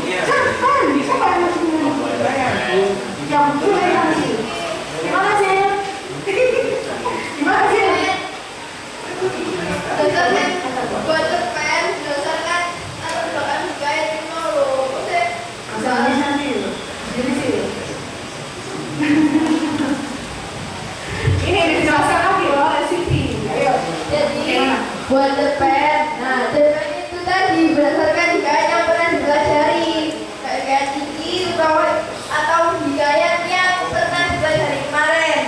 Cerpen, siapa yang masih pilih? Yang betul ya sih. Gimana sih? Gimana sih? Buat cerpen berdasarkan latar belakang hikayat itu loh. Masalahnya nih, jadi sih. Ini dijelaskan lagi loh resipi. Ayo. Jadi Gimana? buat cerpen. Nah, cerpen itu tadi berdasarkan hikayat yang pernah dipelajari. Kayak Kiki atau hikayat yang pernah dipelajari kemarin.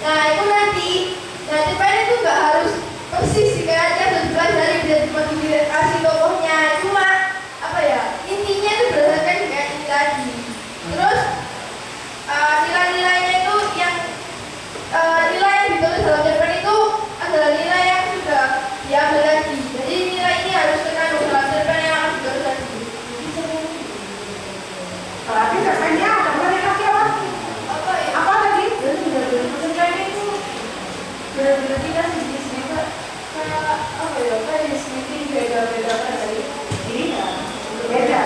Nah, itu nanti. Nah, cerpen itu nggak harus persis hikayatnya sudah dipelajari, bisa dimodifikasi tokohnya. Cuma apa ya? berarti kan jenis itu kayak apa ya, kayak jenis beda-beda kan tadi. Iya, beda.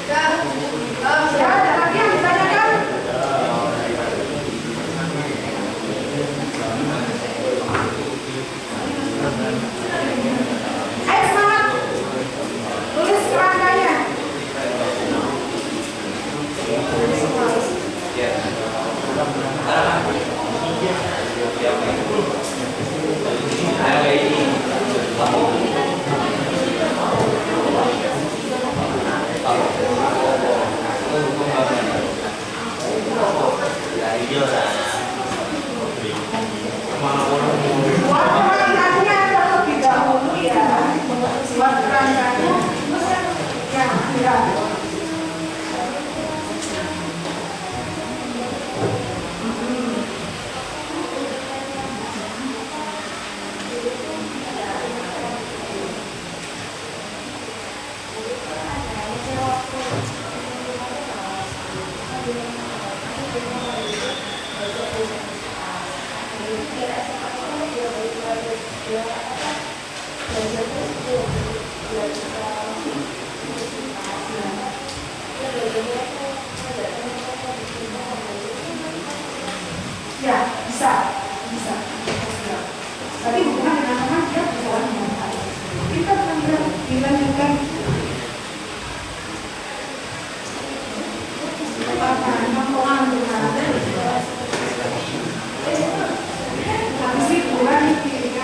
Ya, ada lagi yang ditanyakan? Ayo semangat, tulis kerangkanya. Buat kerangkanya terlebih dahulu ya. Buat kerangkanya ya. Ya, bisa. Tapi hubungan dengan teman dia berjalan dengan baik. Kita dilanjutkan. Habis bulan dengan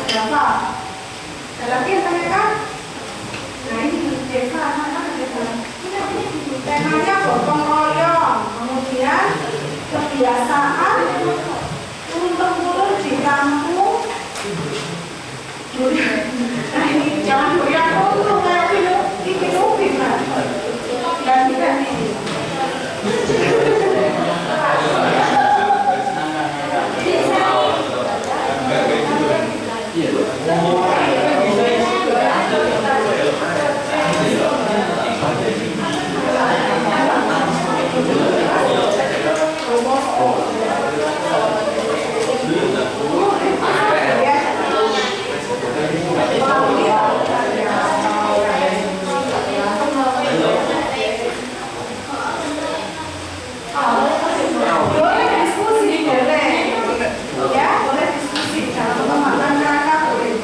berapa? Ada lagi yang tanyakan? Nah ini desa, anak-anak desa. Temanya gotong royong, kemudian kebiasaan turun-temurun di kampung. Nah ini jangan goyang dulu kayak film kan? Ganti-ganti. Boleh diskusi, boleh. Ya, boleh diskusi. Kalau pemahaman kakak boleh.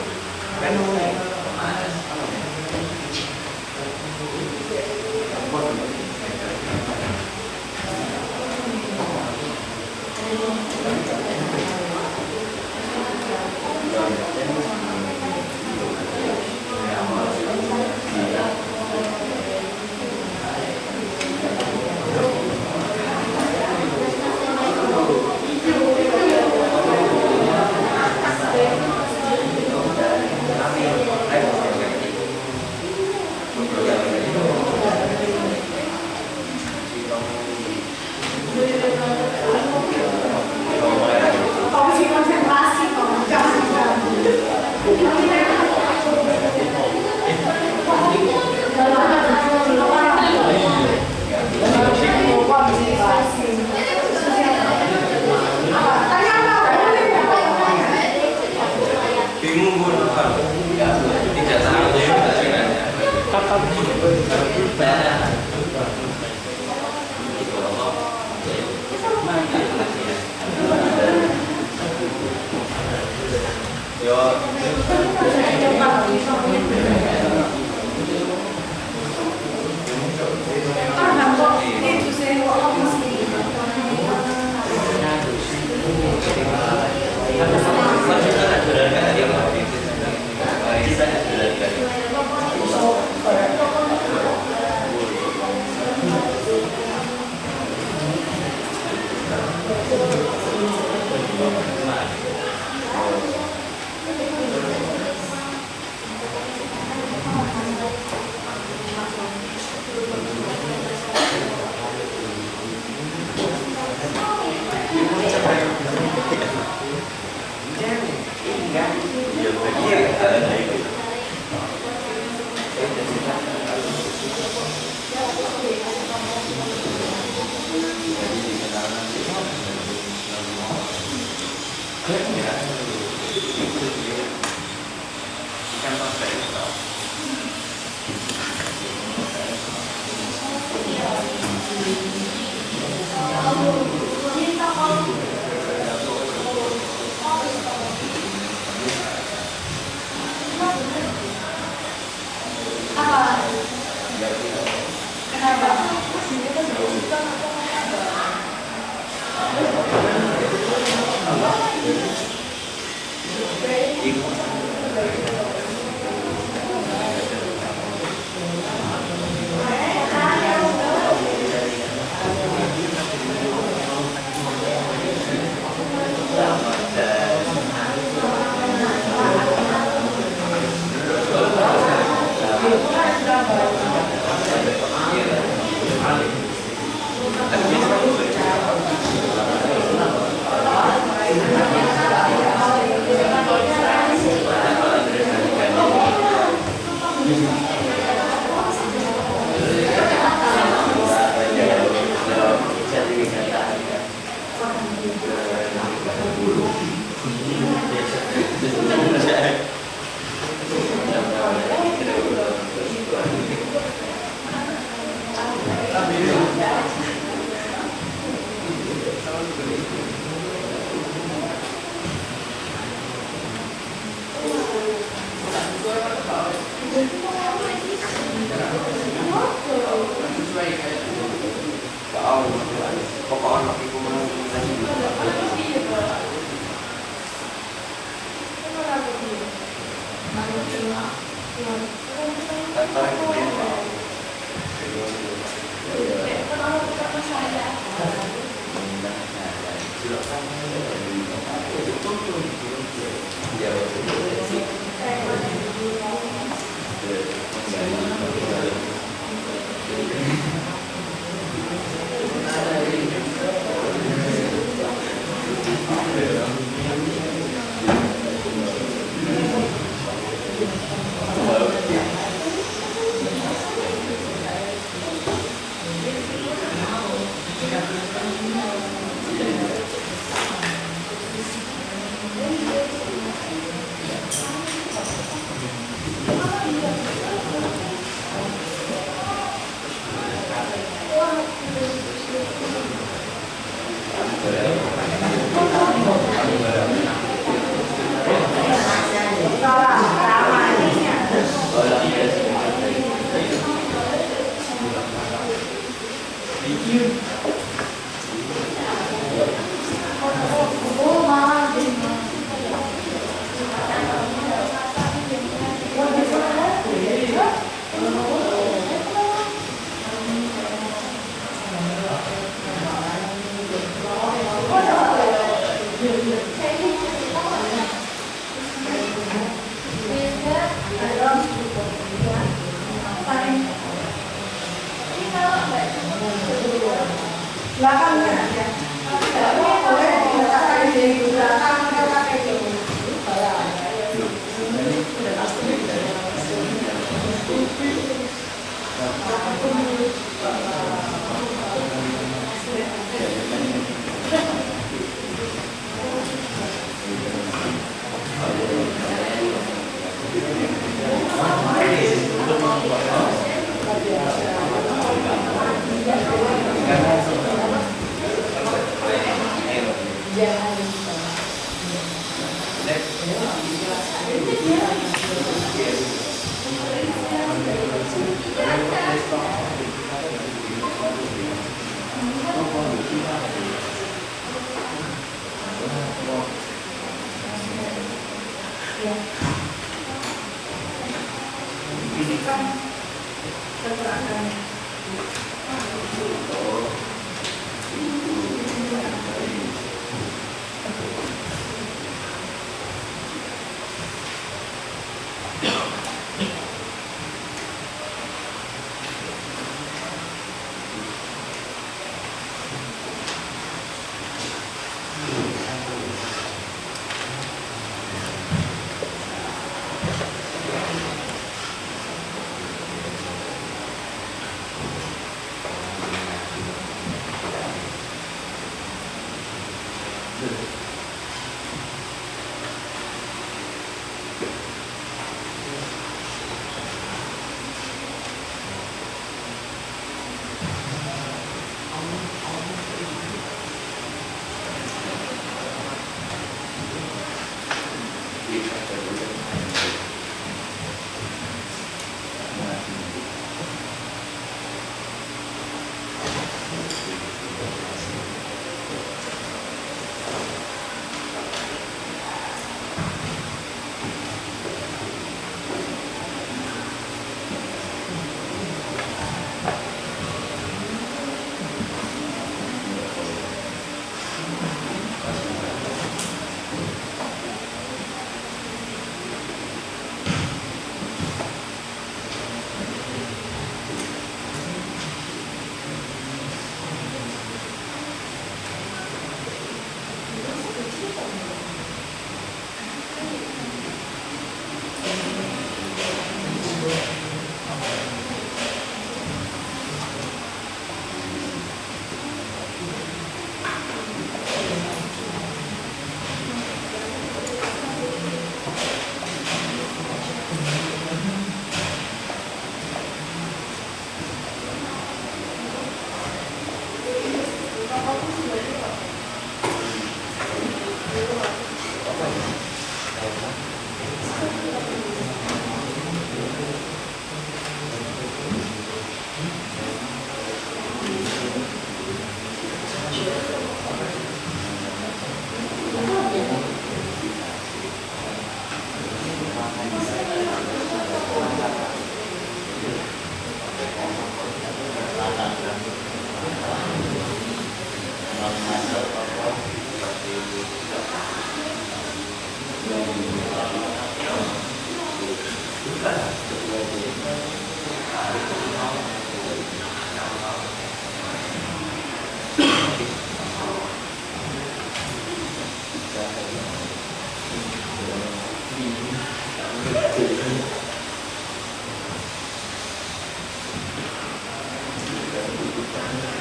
Fungsi konsentrasi, jangan. Bingung gue lupa. Tidak tahu Belakangnya aja. Boleh diletakkan di belakang KTP.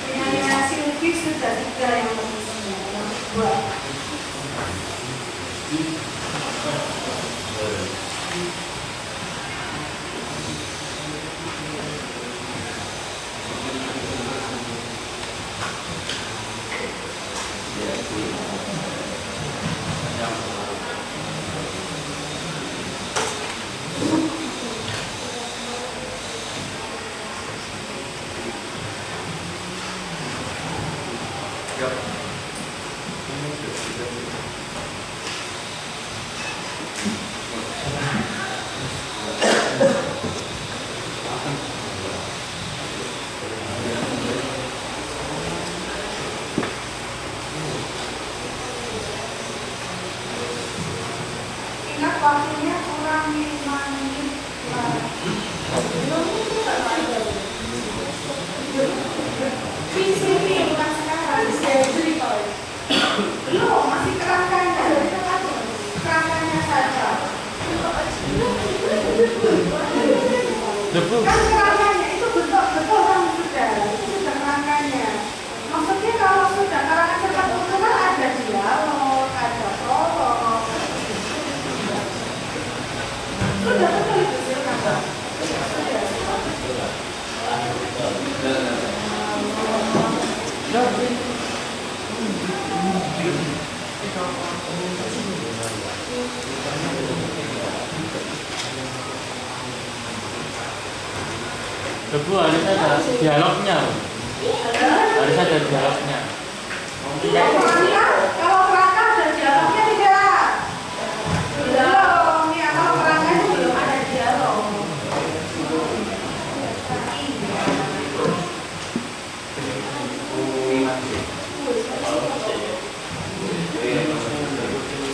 Penyanyi Silvi sudah 3 yang buat. Ingat waktunya kurang 5 menit. Visi bukan sekarang, belum, masih kerangkanya, kerangkanya saja. Debu. Kan kerangkanya itu betul kan sudah, itu sudah kerangkanya. Maksudnya kalau sudah karangan cepat utuh kan ada dialog, ada prolog. Sudah betul itu silakan Pak. Debu harus ada dialognya. Harus ada dialognya. Kalau kerangka ada dialognya tidak? Belum, ya kalau kerangka itu belum ada dialog.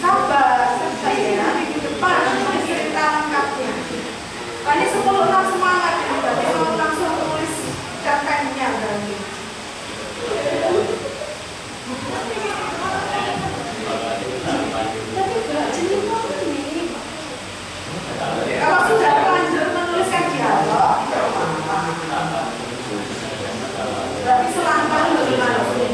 Sabar ya, minggu depan ini cerita lengkapnya. Ini 10 semangat ya, berarti mau langsung tulis cerpennya berarti. Kalau sudah terlanjur menuliskan dialog, tidak apa-apa. Berarti selangkah lebih langsung.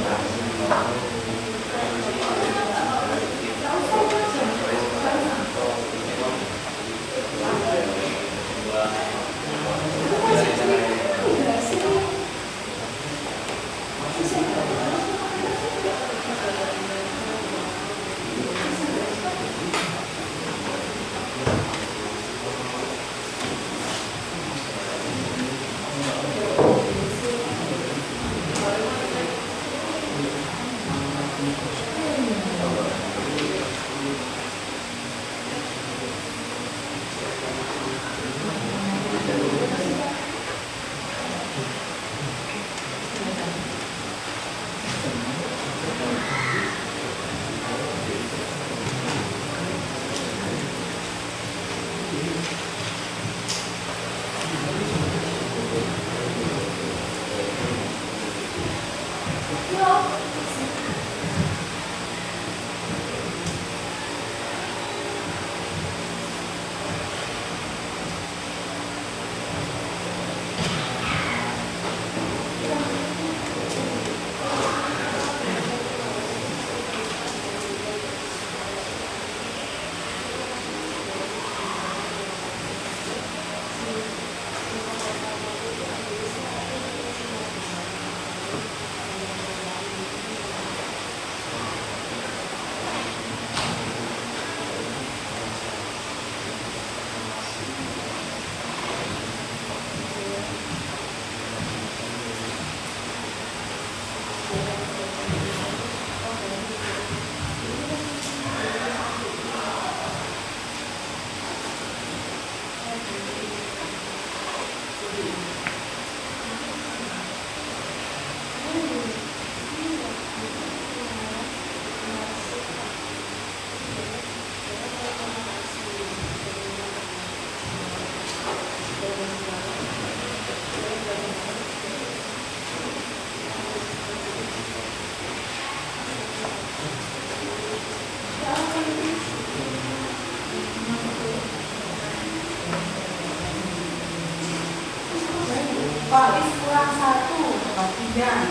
Faiz kurang 1 bagian.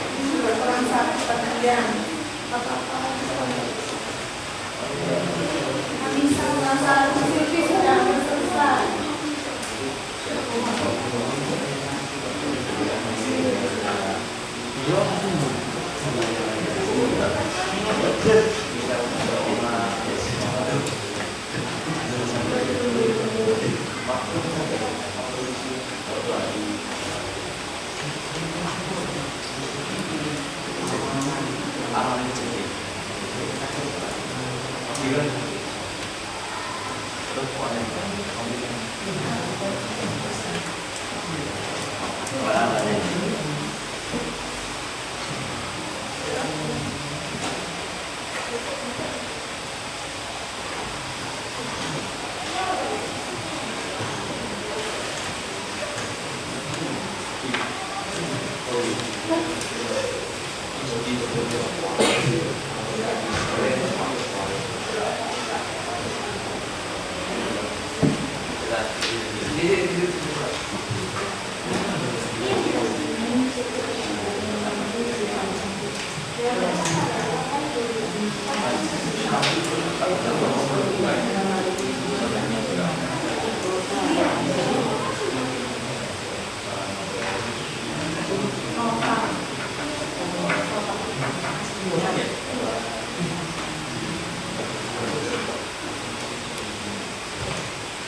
Ini juga kurang 1 bagian. Anissa kurang 1, Silvi sudah selesai.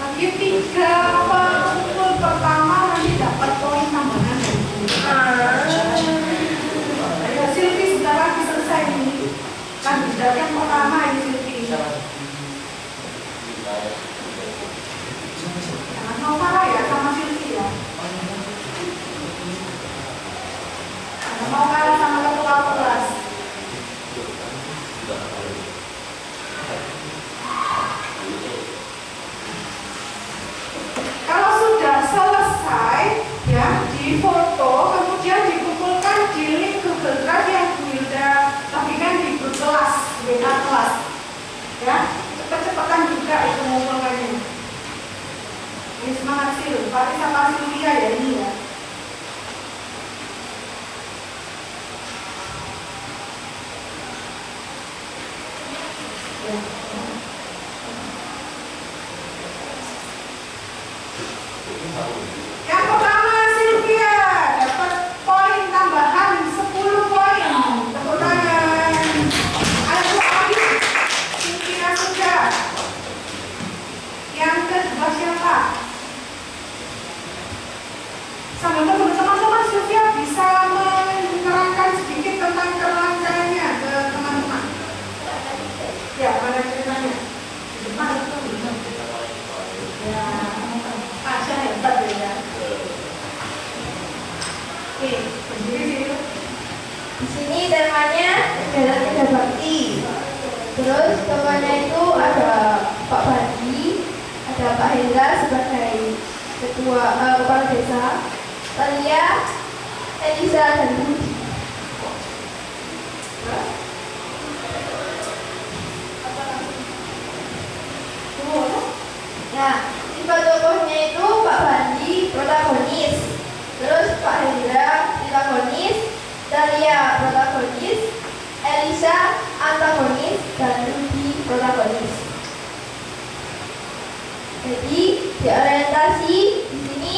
Bagi 3 pengumpulan pertama nanti dapat poin tambahan. Ya, Silvi sudah lagi selesai ini. Kandidat yang pertama ini Silvi. Jangan mau kalah ya sama Silvi ya. Jangan mau kalah sama ketua kelas. Kalau sudah selesai ya difoto, kemudian dikumpulkan di link Google Drive yang Hilda bagikan di grup kelas, WA kelas. Ya, cepet-cepetan juga itu ngumpulkannya. Ini semangat Sil, Paris sama Silvia ya ini ya. Yang pertama Silvia dapat poin tambahan 10 poin. Tepuk tangan. Ayo Abi, Silvia sudah. Yang kedua siapa? Sambil tunggu teman-teman, Silvia bisa menerangkan sedikit tentang kerangkanya ke teman-teman. Ya, mana ceritanya? Di depan atau di depan? Ya, Asya hebat ya. Oke, berdiri sini. Di sini temanya adalah kerja bakti. Terus tokohnya itu ada Pak Bandi, ada Pak Hendra sebagai ketua kepala desa, Talia, Elisa dan Budi. Nah, tipe tokohnya itu Pak Bandi protagonis, terus Pak Hendra protagonis, Talia protagonis, Elisa antagonis, dan Rudi protagonis. Jadi di orientasi di sini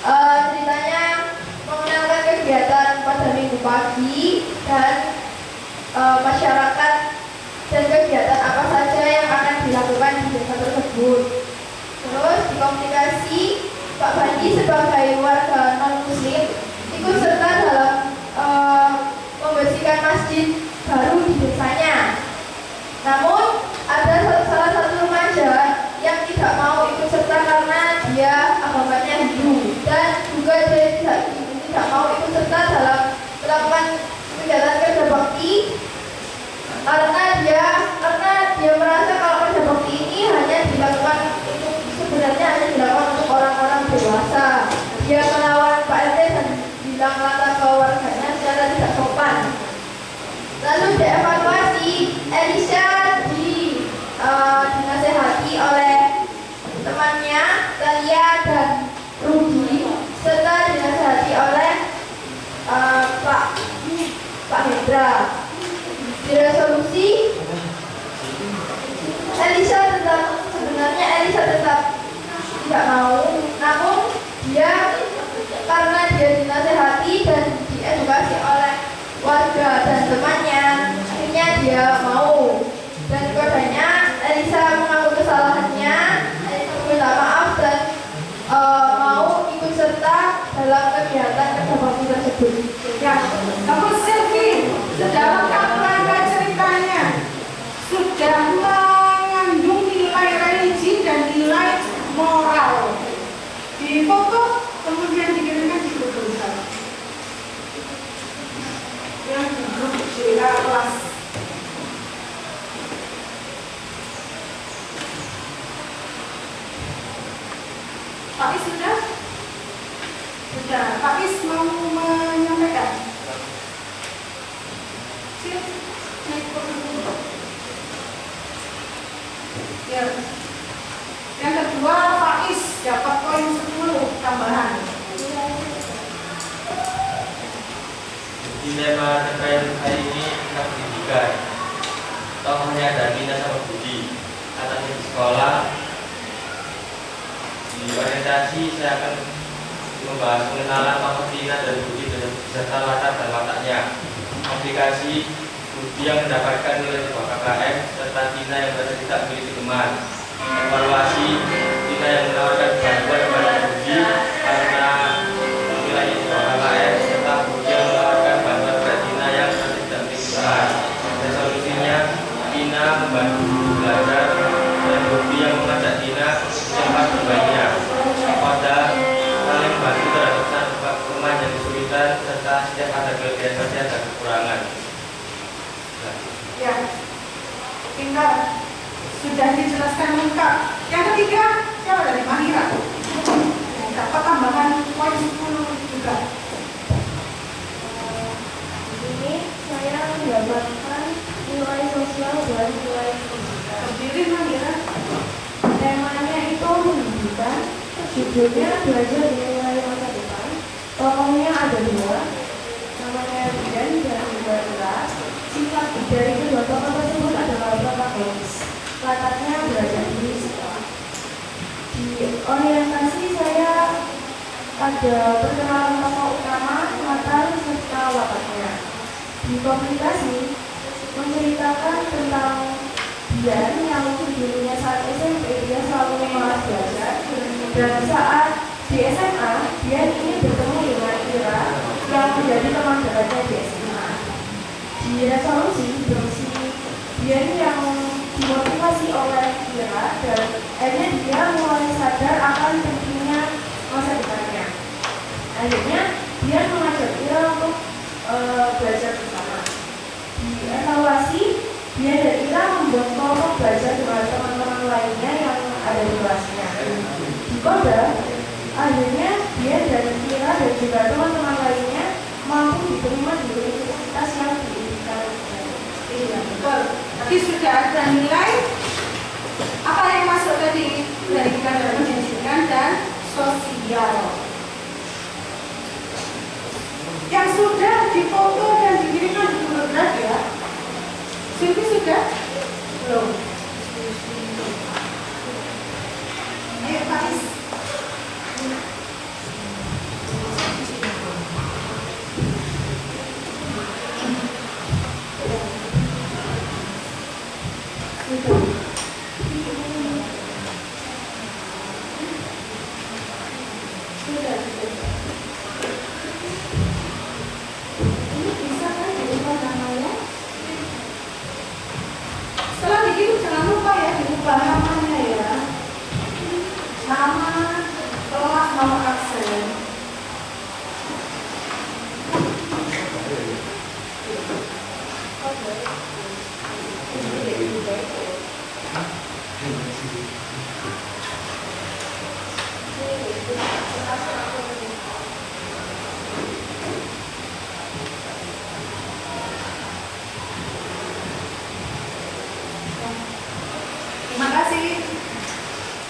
ceritanya mengenalkan kegiatan pada minggu pagi dan masyarakat dan kegiatan apa saja yang akan dilakukan di desa tersebut. Terus di komunikasi Pak Bandi sebagai warga non-muslim ikut serta dalam membersihkan masjid baru di desanya. Namun ada salah satu remaja yang tidak mau ikut serta karena dia agamanya Hindu, dan juga dia tidak mau ikut serta dalam melakukan kegiatan kerja bakti karena dia merasa kalau kerja bakti ini hanya dilakukan untuk orang-orang dewasa. Dia melawan Pak RT dan bilang lantang ke warganya secara tidak sopan. Lalu dievaluasi, Elisa dinasehati oleh temannya Talia dan Rudi, serta dinasehati resolusi sebenarnya Elisa tetap tidak mau, namun karena dia dinasehati dan diedukasi oleh warga dan temannya, akhirnya dia mau. Dan padanya Elisa mengaku kesalahannya, Elisa meminta maaf dan mau ikut serta dalam kegiatan kerja bakti tersebut. Ya, kamu Silvi, sudah lengkap rangkaian ceritanya, sudah mengandung nilai religi dan nilai moral. Di foto kemudian dikirimkan di grup besar yang di grup JA kelas. Pak Is sudah? Sudah. Pak Is mau menyampaikan? Siap. Naik dulu. Ya. Yang kedua, Pak Is dapat poin 10 tambahan. Di tema terkait hari ini tentang pendidikan. Tokohnya ada Nina sama Budi. Katanya di sekolah. Di orientasi saya akan membahas pengenalan tokoh Tina dan Budi beserta latar dan wataknya. Aplikasi Budi yang mendapatkan nilai di bawah KKM serta Tina yang merasa tidak memiliki teman. Evaluasi Tina yang menawarkan bantuan kepada Budi karena nilainya di bawah KKM serta Budi yang menawarkan bantuan kepada Tina yang merasa tidak memiliki teman. Resolusinya Tina membantu Budi belajar dan Budi yang mengajak Tina cepat berbaiknya. Pada saling membantu terhadap teman yang kesulitan serta setiap ada kelebihan saja dan kekurangan. Ya, pintar. Sudah dijelaskan lengkap. Yang ketiga, siapa dari Mahira? Dapat tambahan poin 10 juga. Di sini saya mendapatkan nilai sosial dan nilai pendidikan. Berdiri Mahira. Temanya itu pendidikan, judulnya belajar nilai masa depan. Tokohnya ada dua, namanya Bidan dan Ira. Sifat dari kedua tokoh tersebut adalah protagonis. Latarnya belajar di sekolah. Di orientasi saya ada perkenalan tokoh utama, latar serta wataknya. Di komunikasi menceritakan tentang Bian yang dulunya saat SMP dia selalu malas belajar, dan saat di SMA Bian ini bertemu dengan Ira yang menjadi teman dekatnya di SMA. Di resolusi berisi Bian yang dimotivasi oleh Ira dan akhirnya dia mulai sadar akan pentingnya masa depannya. Akhirnya Bian mengajak Ira untuk belajar bersama. Di evaluasi Bian dan Ira membuat kelompok belajar dengan teman-teman lainnya yang ada di kelasnya. Di kode, akhirnya Bian dan Ira dan juga teman-teman lainnya mampu diterima di universitas yang diinginkan. Iya, betul. Tadi sudah ada nilai apa yang masuk tadi dari pendidikan dan sosial. Yang sudah difoto dan dikirimkan di grup ya. Silvi sudah? Belum. Ayo Pak Is. Ini bisa kan diubah namanya? Setelah dikirim jangan lupa ya diubah namanya ya. Nama kelas nomor absen. Terima kasih.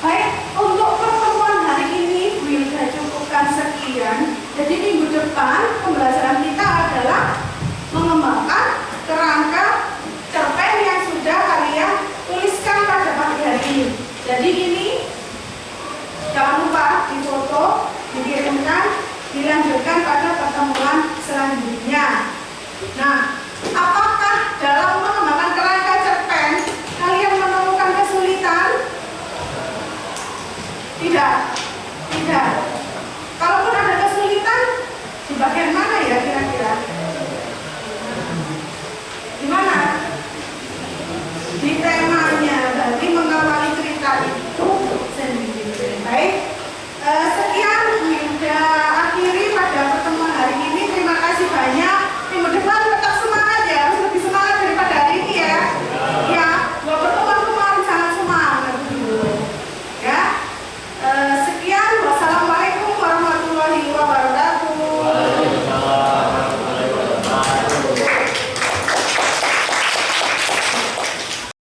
Baik, untuk pertemuan hari ini Wilda cukupkan sekian. Jadi minggu depan pembelajaran kita adalah mengembangkan kerangka mengembangkan dirinya. Nah, apakah dalam mengembangkan kerangka cerpen kalian menemukan kesulitan? Tidak. Kalaupun ada kesulitan, di bagian